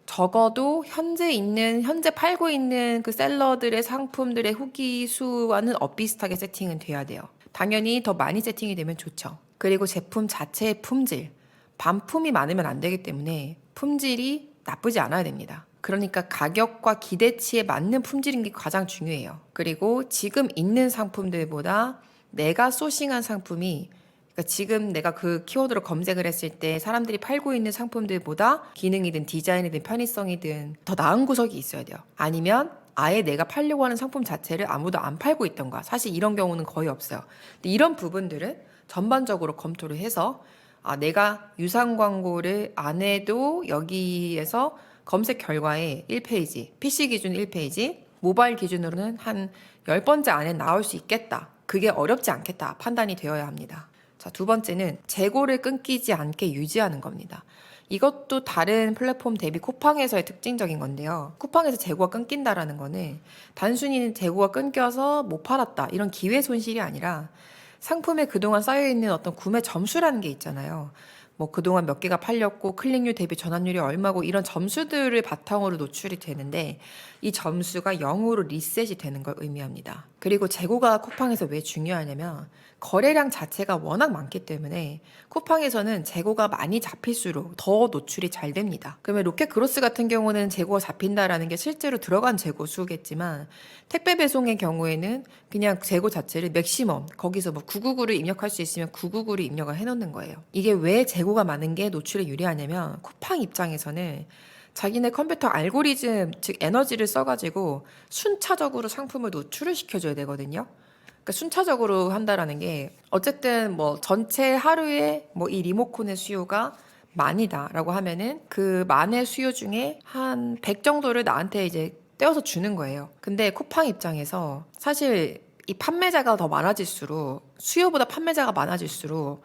적어도 현재 팔고 있는 그 셀러들의 상품들의 후기 수와는 엇비슷하게 세팅은 돼야 돼요. 당연히 더 많이 세팅이 되면 좋죠. 그리고 제품 자체의 품질, 반품이 많으면 안 되기 때문에 품질이 나쁘지 않아야 됩니다. 그러니까 가격과 기대치에 맞는 품질인 게 가장 중요해요. 그리고 지금 있는 상품들보다 내가 소싱한 상품이, 그러니까 지금 내가 그 키워드로 검색을 했을 때 사람들이 팔고 있는 상품들보다 기능이든 디자인이든 편의성이든 더 나은 구석이 있어야 돼요. 아니면 아예 내가 팔려고 하는 상품 자체를 아무도 안 팔고 있던가. 사실 이런 경우는 거의 없어요. 근데 이런 부분들은 전반적으로 검토를 해서 내가 유상 광고를 안 해도 여기에서 검색 결과에 1페이지, PC 기준 1페이지, 모바일 기준으로는 한 10번째 안에 나올 수 있겠다. 그게 어렵지 않겠다. 판단이 되어야 합니다. 자, 두 번째는 재고를 끊기지 않게 유지하는 겁니다. 이것도 다른 플랫폼 대비 쿠팡에서의 특징적인 건데요. 쿠팡에서 재고가 끊긴다라는 거는 단순히 재고가 끊겨서 못 팔았다, 이런 기회 손실이 아니라 상품에 그동안 쌓여있는 어떤 구매 점수라는 게 있잖아요. 뭐 그동안 몇 개가 팔렸고 클릭률 대비 전환율이 얼마고 이런 점수들을 바탕으로 노출이 되는데, 이 점수가 0으로 리셋이 되는 걸 의미합니다. 그리고 재고가 쿠팡에서 왜 중요하냐면 거래량 자체가 워낙 많기 때문에 쿠팡에서는 재고가 많이 잡힐수록 더 노출이 잘 됩니다. 그러면 로켓그로스 같은 경우는 재고가 잡힌다라는 게 실제로 들어간 재고 수겠지만, 택배 배송의 경우에는 그냥 재고 자체를 맥시멈, 거기서 뭐 999를 입력할 수 있으면 999를 입력을 해놓는 거예요. 이게 왜 재고가 많은 게 노출에 유리하냐면, 쿠팡 입장에서는 자기네 컴퓨터 알고리즘, 즉 에너지를 써가지고 순차적으로 상품을 노출을 시켜줘야 되거든요. 그러니까 순차적으로 한다라는 게, 어쨌든 뭐 전체 하루에 뭐 이 리모컨의 수요가 만이다라고 하면은 그 만의 수요 중에 한 100 정도를 나한테 이제 떼어서 주는 거예요. 근데 쿠팡 입장에서 사실 이 판매자가 더 많아질수록, 수요보다 판매자가 많아질수록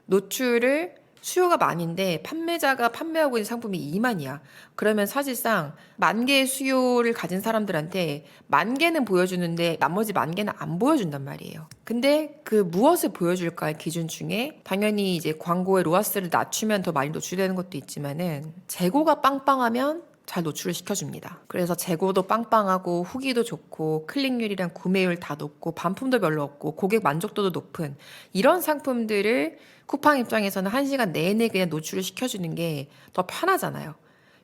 노출을, 수요가 만인데 판매자가 판매하고 있는 상품이 2만이야. 그러면 사실상 10,000개의 수요를 가진 사람들한테 10,000개는 보여주는데 나머지 10,000개는 안 보여준단 말이에요. 근데 그 무엇을 보여줄까의 기준 중에 당연히 이제 광고의 로아스를 낮추면 더 많이 노출되는 것도 있지만은, 재고가 빵빵하면 잘 노출을 시켜줍니다. 그래서 재고도 빵빵하고 후기도 좋고 클릭률이랑 구매율 다 높고 반품도 별로 없고 고객 만족도도 높은 이런 상품들을 쿠팡 입장에서는 1시간 내내 그냥 노출을 시켜주는 게 더 편하잖아요.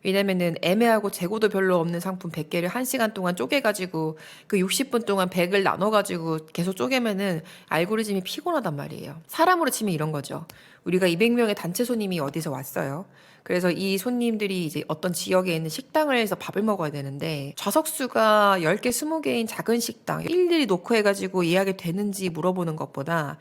왜냐면은 애매하고 재고도 별로 없는 상품 100개를 1시간 동안 쪼개가지고 그 60분 동안 100을 나눠가지고 계속 쪼개면은 알고리즘이 피곤하단 말이에요. 사람으로 치면 이런 거죠. 우리가 200명의 단체 손님이 어디서 왔어요. 그래서 이 손님들이 이제 어떤 지역에 있는 식당을 해서 밥을 먹어야 되는데, 좌석수가 10개, 20개인 작은 식당 일일이 노크해가지고 예약이 되는지 물어보는 것보다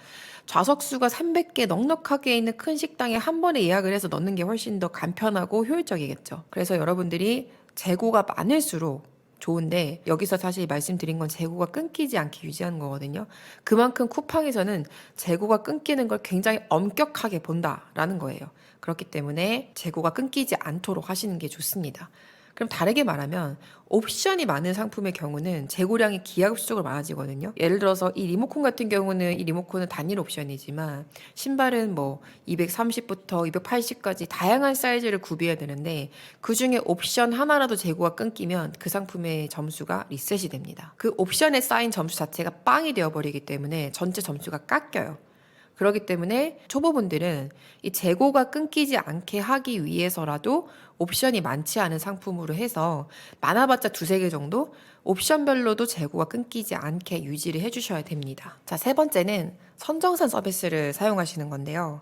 좌석수가 300개 넉넉하게 있는 큰 식당에 한 번에 예약을 해서 넣는 게 훨씬 더 간편하고 효율적이겠죠. 그래서 여러분들이 재고가 많을수록 좋은데, 여기서 사실 말씀드린 건 재고가 끊기지 않게 유지하는 거거든요. 그만큼 쿠팡에서는 재고가 끊기는 걸 굉장히 엄격하게 본다라는 거예요. 그렇기 때문에 재고가 끊기지 않도록 하시는 게 좋습니다. 그럼 다르게 말하면 옵션이 많은 상품의 경우는 재고량이 기하급수적으로 많아지거든요. 예를 들어서 이 리모컨 같은 경우는, 이 리모컨은 단일 옵션이지만 신발은 뭐 230부터 280까지 다양한 사이즈를 구비해야 되는데, 그 중에 옵션 하나라도 재고가 끊기면 그 상품의 점수가 리셋이 됩니다. 그 옵션에 쌓인 점수 자체가 빵이 되어버리기 때문에 전체 점수가 깎여요. 그렇기 때문에 초보분들은 이 재고가 끊기지 않게 하기 위해서라도 옵션이 많지 않은 상품으로 해서 많아봤자 2-3개 정도 옵션별로도 재고가 끊기지 않게 유지를 해주셔야 됩니다. 자, 세 번째는 선정산 서비스를 사용하시는 건데요.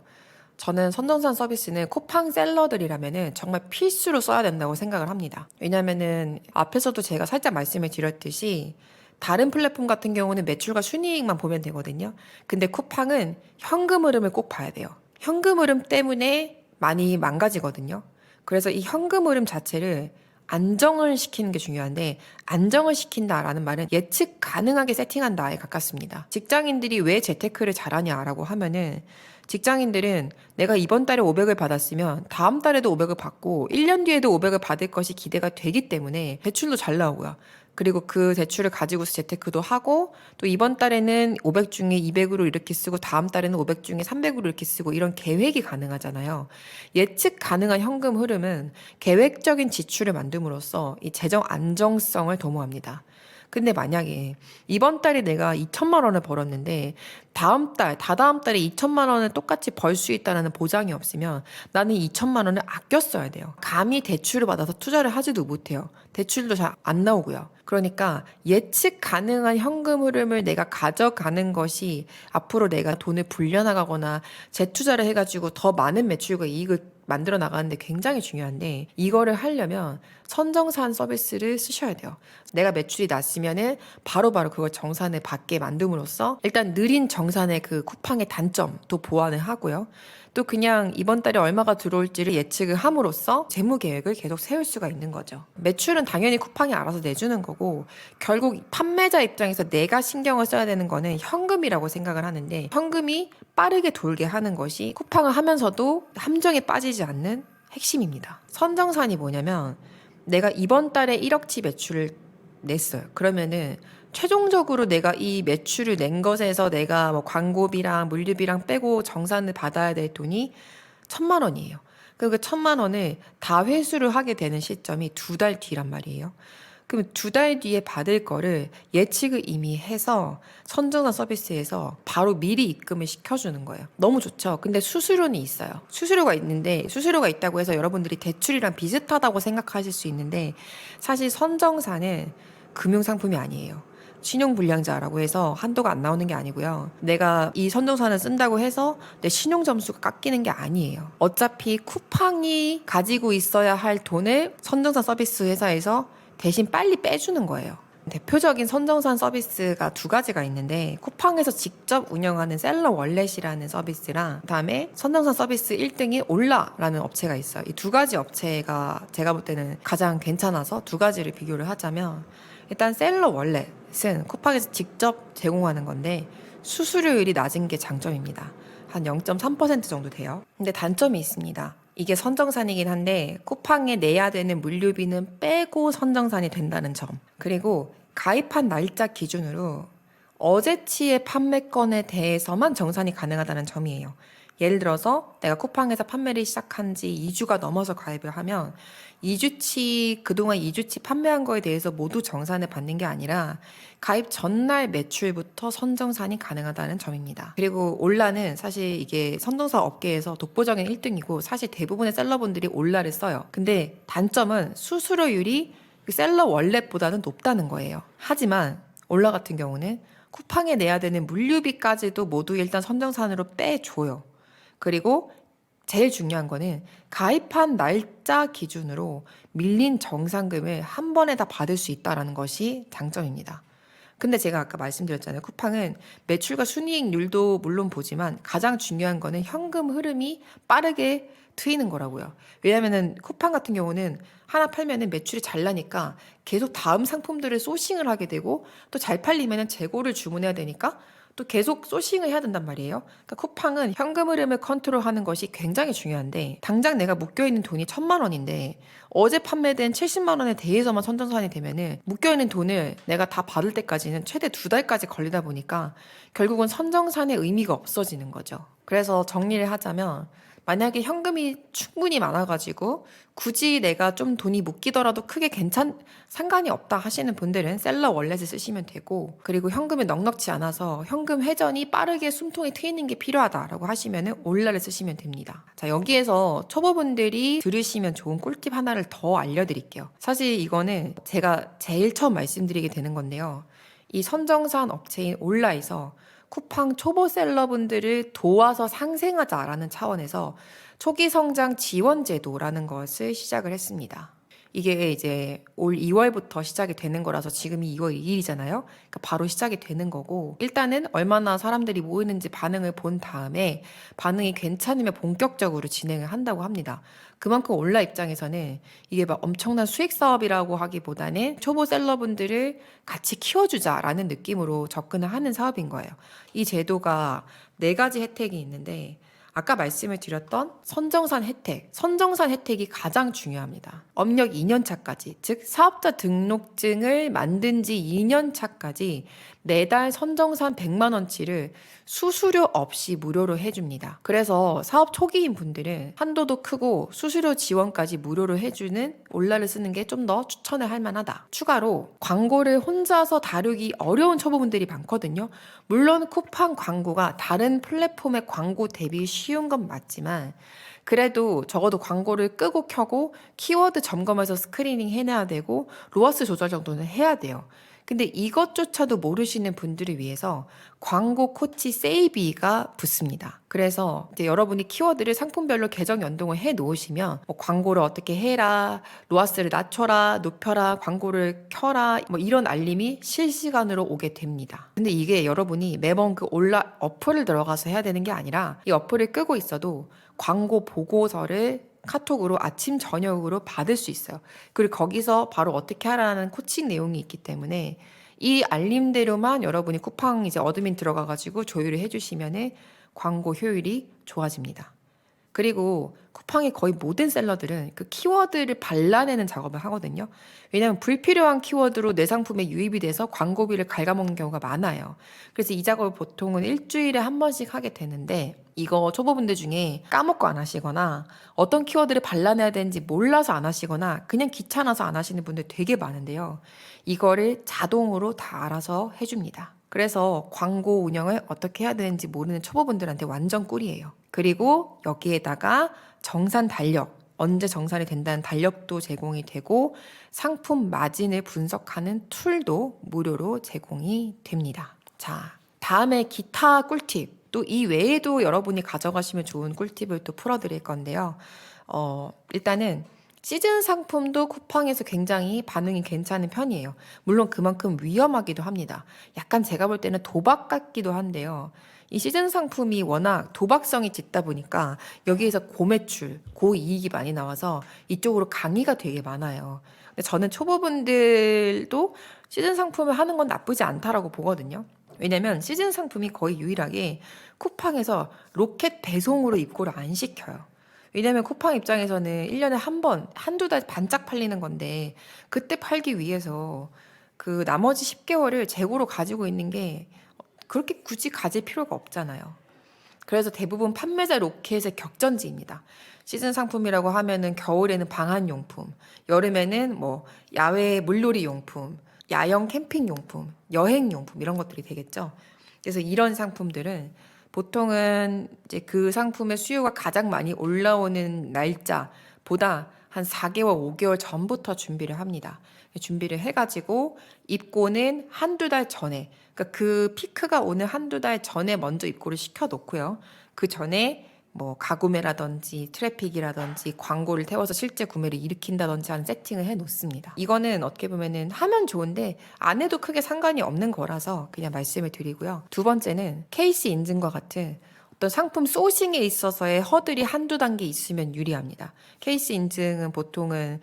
저는 선정산 서비스는 쿠팡 셀러들이라면은 정말 필수로 써야 된다고 생각을 합니다. 왜냐면은 앞에서도 제가 살짝 말씀을 드렸듯이 다른 플랫폼 같은 경우는 매출과 순이익만 보면 되거든요. 근데 쿠팡은 현금 흐름을 꼭 봐야 돼요. 현금 흐름 때문에 많이 망가지거든요. 그래서 이 현금 흐름 자체를 안정을 시키는 게 중요한데, 안정을 시킨다라는 말은 예측 가능하게 세팅한다에 가깝습니다. 직장인들이 왜 재테크를 잘하냐라고 하면은, 직장인들은 내가 이번 달에 500을 받았으면 다음 달에도 500을 받고 1년 뒤에도 500을 받을 것이 기대가 되기 때문에 대출도 잘 나오고요. 그리고 그 대출을 가지고서 재테크도 하고, 또 이번 달에는 500 중에 200으로 이렇게 쓰고 다음 달에는 500 중에 300으로 이렇게 쓰고, 이런 계획이 가능하잖아요. 예측 가능한 현금 흐름은 계획적인 지출을 만듦으로써 이 재정 안정성을 도모합니다. 근데 만약에 이번 달에 내가 2천만 원을 벌었는데 다음 달, 다다음 달에 2천만 원을 똑같이 벌 수 있다는 보장이 없으면 나는 2천만 원을 아껴 써야 돼요. 감히 대출을 받아서 투자를 하지도 못해요. 대출도 잘 안 나오고요. 그러니까 예측 가능한 현금 흐름을 내가 가져가는 것이 앞으로 내가 돈을 불려나가거나 재투자를 해가지고 더 많은 매출과 이익을 만들어 나가는데 굉장히 중요한데, 이거를 하려면 선정산 서비스를 쓰셔야 돼요. 내가 매출이 났으면은 바로바로 그걸 정산을 받게 만듦으로써 일단 느린 정산의 그 쿠팡의 단점도 보완을 하고요. 또 그냥 이번 달에 얼마가 들어올지를 예측을 함으로써 재무 계획을 계속 세울 수가 있는 거죠. 매출은 당연히 쿠팡이 알아서 내주는 거고, 결국 판매자 입장에서 내가 신경을 써야 되는 거는 현금이라고 생각을 하는데, 현금이 빠르게 돌게 하는 것이 쿠팡을 하면서도 함정에 빠지지 않는 핵심입니다. 선정산이 뭐냐면, 내가 이번 달에 1억치 매출을 냈어요. 그러면은 최종적으로 내가 이 매출을 낸 것에서 내가 뭐 광고비랑 물류비랑 빼고 정산을 받아야 될 돈이 1,000만 원이에요. 그 1,000만 원을 다 회수를 하게 되는 시점이 2달 뒤란 말이에요. 그럼 2달 뒤에 받을 거를 예측을 이미 해서 선정산 서비스에서 바로 미리 입금을 시켜주는 거예요. 너무 좋죠. 근데 수수료는 있어요. 수수료가 있는데, 수수료가 있다고 해서 여러분들이 대출이랑 비슷하다고 생각하실 수 있는데, 사실 선정산은 금융상품이 아니에요. 신용불량자라고 해서 한도가 안 나오는 게 아니고요. 내가 이 선정산을 쓴다고 해서 내 신용 점수가 깎이는 게 아니에요. 어차피 쿠팡이 가지고 있어야 할 돈을 선정산 서비스 회사에서 대신 빨리 빼주는 거예요. 대표적인 선정산 서비스가 2가지가 있는데, 쿠팡에서 직접 운영하는 셀러 월렛이라는 서비스랑, 그다음에 선정산 서비스 1등이 올라라는 업체가 있어요. 이 2가지 업체가 제가 볼 때는 가장 괜찮아서 2가지를 비교를 하자면, 일단 셀러 월렛은 쿠팡에서 직접 제공하는 건데 수수료율이 낮은 게 장점입니다. 한 0.3% 정도 돼요. 근데 단점이 있습니다. 이게 선정산이긴 한데 쿠팡에 내야 되는 물류비는 빼고 선정산이 된다는 점. 그리고 가입한 날짜 기준으로 어제치의 판매건에 대해서만 정산이 가능하다는 점이에요. 예를 들어서 내가 쿠팡에서 판매를 시작한 지 2주가 넘어서 가입을 하면 2주치, 그동안 2주치 판매한 거에 대해서 모두 정산을 받는 게 아니라 가입 전날 매출부터 선정산이 가능하다는 점입니다. 그리고 올라는 사실 이게 선정사 업계에서 독보적인 1등이고 사실 대부분의 셀러분들이 올라를 써요. 근데 단점은 수수료율이 셀러 월렛보다는 높다는 거예요. 하지만 올라 같은 경우는 쿠팡에 내야 되는 물류비까지도 모두 일단 선정산으로 빼줘요. 그리고 제일 중요한 거는 가입한 날짜 기준으로 밀린 정산금을 한 번에 다 받을 수 있다는 것이 장점입니다. 근데 제가 아까 말씀드렸잖아요. 쿠팡은 매출과 순이익률도 물론 보지만 가장 중요한 거는 현금 흐름이 빠르게 트이는 거라고요. 왜냐면은 쿠팡 같은 경우는 하나 팔면은 매출이 잘 나니까 계속 다음 상품들을 소싱을 하게 되고, 또 잘 팔리면은 재고를 주문해야 되니까 또 계속 소싱을 해야 된단 말이에요. 그러니까 쿠팡은 현금 흐름을 컨트롤하는 것이 굉장히 중요한데, 당장 내가 묶여있는 돈이 1,000만 원인데 어제 판매된 70만 원에 대해서만 선정산이 되면은 묶여있는 돈을 내가 다 받을 때까지는 최대 2달까지 걸리다 보니까 결국은 선정산의 의미가 없어지는 거죠. 그래서 정리를 하자면, 만약에 현금이 충분히 많아가지고 굳이 내가 좀 돈이 묶이더라도 크게 상관이 없다 하시는 분들은 셀러 월렛을 쓰시면 되고, 그리고 현금이 넉넉치 않아서 현금 회전이 빠르게 숨통이 트이는 게 필요하다라고 하시면은 올라를 쓰시면 됩니다. 자, 여기에서 초보분들이 들으시면 좋은 꿀팁 하나를 더 알려드릴게요. 사실 이거는 제가 제일 처음 말씀드리게 되는 건데요. 이 선정산 업체인 올라에서 쿠팡 초보 셀러분들을 도와서 상생하자라는 차원에서 초기 성장 지원 제도라는 것을 시작을 했습니다. 이게 이제 올 2월부터 시작이 되는 거라서 지금이 2월 2일이잖아요. 그러니까 바로 시작이 되는 거고, 일단은 얼마나 사람들이 모이는지 반응을 본 다음에 반응이 괜찮으면 본격적으로 진행을 한다고 합니다. 그만큼 올라 입장에서는 이게 막 엄청난 수익 사업이라고 하기보다는 초보 셀러분들을 같이 키워주자라는 느낌으로 접근을 하는 사업인 거예요. 이 제도가 네 가지 혜택이 있는데, 아까 말씀을 드렸던 선정산 혜택이 가장 중요합니다. 업력 2년 차까지, 즉 사업자 등록증을 만든 지 2년 차까지 매달 선정산 100만 원치를 수수료 없이 무료로 해줍니다. 그래서 사업 초기인 분들은 한도도 크고 수수료 지원까지 무료로 해주는 올라를 쓰는 게 좀 더 추천을 할 만하다. 추가로 광고를 혼자서 다루기 어려운 초보분들이 많거든요. 물론 쿠팡 광고가 다른 플랫폼의 광고 대비 쉬운 건 맞지만 그래도 적어도 광고를 끄고 켜고 키워드 점검해서 스크리닝 해내야 되고 로아스 조절 정도는 해야 돼요. 근데 이것조차도 모르시는 분들을 위해서 광고 코치 세이비가 붙습니다. 그래서 이제 여러분이 키워드를 상품별로 계정 연동을 해 놓으시면 뭐 광고를 어떻게 해라, 로아스를 낮춰라, 높여라, 광고를 켜라, 뭐 이런 알림이 실시간으로 오게 됩니다. 근데 이게 여러분이 매번 그 어플을 들어가서 해야 되는 게 아니라 이 어플을 끄고 있어도 광고 보고서를 카톡으로 아침 저녁으로 받을 수 있어요. 그리고 거기서 바로 어떻게 하라는 코칭 내용이 있기 때문에 이 알림대로만 여러분이 쿠팡 이제 어드민 들어가가지고 조율을 해주시면은 광고 효율이 좋아집니다. 그리고 쿠팡의 거의 모든 셀러들은 그 키워드를 발라내는 작업을 하거든요. 왜냐하면 불필요한 키워드로 내 상품에 유입이 돼서 광고비를 갉아먹는 경우가 많아요. 그래서 이 작업을 보통은 일주일에 한 번씩 하게 되는데 이거 초보분들 중에 까먹고 안 하시거나 어떤 키워드를 발라내야 되는지 몰라서 안 하시거나 그냥 귀찮아서 안 하시는 분들 되게 많은데요. 이거를 자동으로 다 알아서 해줍니다. 그래서 광고 운영을 어떻게 해야 되는지 모르는 초보분들한테 완전 꿀이에요. 그리고 여기에다가 정산 달력, 언제 정산이 된다는 달력도 제공이 되고 상품 마진을 분석하는 툴도 무료로 제공이 됩니다. 자, 다음에 기타 꿀팁. 또 이 외에도 여러분이 가져가시면 좋은 꿀팁을 또 풀어드릴 건데요. 일단은 시즌 상품도 쿠팡에서 굉장히 반응이 괜찮은 편이에요. 물론 그만큼 위험하기도 합니다. 약간 제가 볼 때는 도박 같기도 한데요. 이 시즌 상품이 워낙 도박성이 짙다 보니까 여기에서 고매출, 고이익이 많이 나와서 이쪽으로 강의가 되게 많아요. 근데 저는 초보분들도 시즌 상품을 하는 건 나쁘지 않다라고 보거든요. 왜냐면 시즌 상품이 거의 유일하게 쿠팡에서 로켓 배송으로 입고를 안 시켜요. 왜냐면 쿠팡 입장에서는 1년에 한 번, 한두 달 반짝 팔리는 건데, 그때 팔기 위해서 그 나머지 10개월을 재고로 가지고 있는 게 그렇게 굳이 가질 필요가 없잖아요. 그래서 대부분 판매자 로켓의 격전지입니다. 시즌 상품이라고 하면은 겨울에는 방한용품, 여름에는 뭐 야외 물놀이 용품, 야영 캠핑 용품, 여행 용품 이런 것들이 되겠죠. 그래서 이런 상품들은 보통은 이제 그 상품의 수요가 가장 많이 올라오는 날짜보다 한 4개월, 5개월 전부터 준비를 합니다. 준비를 해가지고 입고는 한두 달 전에, 그러니까 그 피크가 오는 한두 달 전에 먼저 입고를 시켜놓고요. 그 전에 뭐 가구매라든지 트래픽이라든지 광고를 태워서 실제 구매를 일으킨다든지 하는 세팅을 해 놓습니다. 이거는 어떻게 보면은 하면 좋은데 안 해도 크게 상관이 없는 거라서 그냥 말씀을 드리고요. 두 번째는 케이스 인증과 같은 어떤 상품 소싱에 있어서의 허들이 한두 단계 있으면 유리합니다. 케이스 인증은 보통은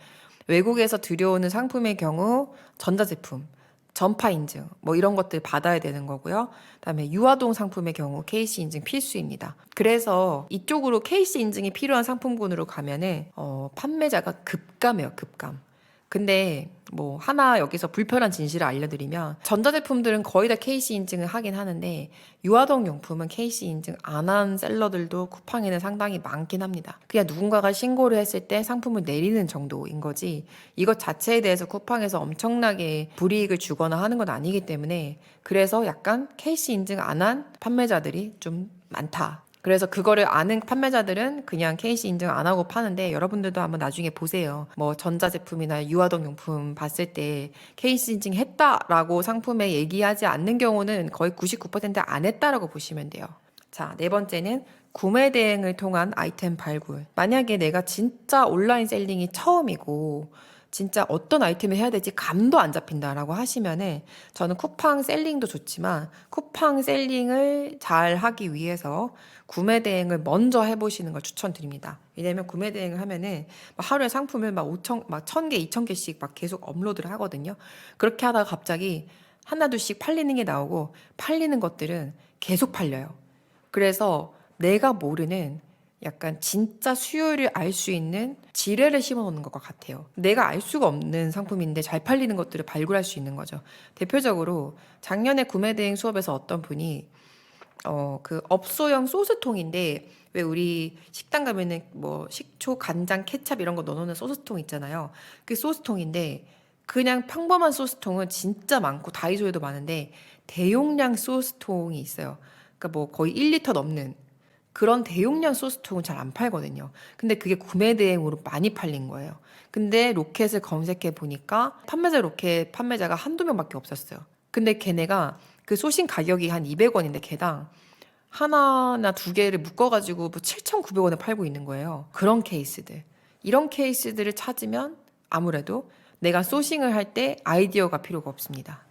외국에서 들여오는 상품의 경우 전자제품, 전파 인증 뭐 이런 것들 받아야 되는 거고요. 그다음에 유아동 상품의 경우 케이스 인증 필수입니다. 그래서 이쪽으로 케이스 인증이 필요한 상품군으로 가면은 판매자가 급감해요, 급감. 근데 뭐 하나 여기서 불편한 진실을 알려드리면 전자제품들은 거의 다 케이스 인증을 하긴 하는데 유아동 용품은 케이스 인증 안 한 셀러들도 쿠팡에는 상당히 많긴 합니다. 그냥 누군가가 신고를 했을 때 상품을 내리는 정도인 거지 이것 자체에 대해서 쿠팡에서 엄청나게 불이익을 주거나 하는 건 아니기 때문에 그래서 약간 케이스 인증 안 한 판매자들이 좀 많다. 그래서 그거를 아는 판매자들은 그냥 케이스 인증 안 하고 파는데 여러분들도 한번 나중에 보세요. 뭐 전자제품이나 유아동 용품 봤을 때 케이스 인증 했다라고 상품에 얘기하지 않는 경우는 거의 99%안 했다라고 보시면 돼요. 자, 네 번째는 구매 대행을 통한 아이템 발굴. 만약에 내가 진짜 온라인 셀링이 처음이고 진짜 어떤 아이템을 해야 될지 감도 안 잡힌다라고 하시면은 저는 쿠팡 셀링도 좋지만 쿠팡 셀링을 잘 하기 위해서 구매 대행을 먼저 해보시는 걸 추천드립니다. 왜냐면 구매 대행을 하면은 막 하루에 상품을 막 5천, 막 1,000개, 2,000개씩 막 계속 업로드를 하거든요. 그렇게 하다가 갑자기 하나 둘씩 팔리는 게 나오고 팔리는 것들은 계속 팔려요. 그래서 내가 모르는 약간 진짜 수요를 알 수 있는 지뢰를 심어 놓는 것 같아요. 내가 알 수가 없는 상품인데 잘 팔리는 것들을 발굴할 수 있는 거죠. 대표적으로 작년에 구매 대행 수업에서 어떤 분이 그 업소형 소스통인데 왜 우리 식당 가면은 뭐 식초, 간장, 케찹 이런 거 넣어놓는 소스통 있잖아요. 그 소스통인데 그냥 평범한 소스통은 진짜 많고 다이소에도 많은데 대용량 소스통이 있어요. 그러니까 뭐 거의 1리터 넘는 그런 대용량 소스통은 잘 안 팔거든요. 근데 그게 구매 대행으로 많이 팔린 거예요. 근데 로켓을 검색해 보니까 판매자 로켓 판매자가 한두 명밖에 없었어요. 근데 걔네가 그 소신 가격이 한 200원인데 개당 하나나 두 개를 묶어가지고 뭐 7,900원에 팔고 있는 거예요. 그런 케이스들. 이런 케이스들을 찾으면 아무래도 내가 소싱을 할 때 아이디어가 필요가 없습니다.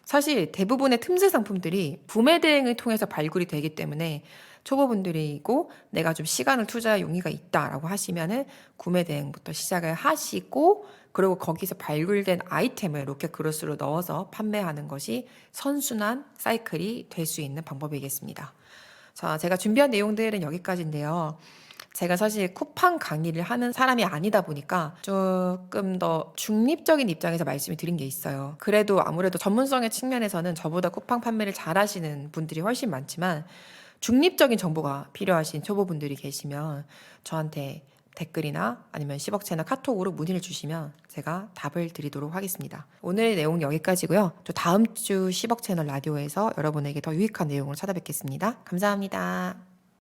사실 대부분의 틈새 상품들이 구매 대행을 통해서 발굴이 되기 때문에 초보분들이고 내가 좀 시간을 투자할 용의가 있다라고 하시면은 구매 대행부터 시작을 하시고 그리고 거기서 발굴된 아이템을 로켓 그로스로 넣어서 판매하는 것이 선순환 사이클이 될 수 있는 방법이겠습니다. 자, 제가 준비한 내용들은 여기까지인데요. 제가 사실 쿠팡 강의를 하는 사람이 아니다 보니까 조금 더 중립적인 입장에서 말씀을 드린 게 있어요. 그래도 아무래도 전문성의 측면에서는 저보다 쿠팡 판매를 잘 하시는 분들이 훨씬 많지만 중립적인 정보가 필요하신 초보분들이 계시면 저한테 댓글이나 아니면 10억 채널 카톡으로 문의를 주시면 제가 답을 드리도록 하겠습니다. 오늘 내용 여기까지고요. 또 다음 주 10억 채널 라디오에서 여러분에게 더 유익한 내용을 찾아뵙겠습니다. 감사합니다.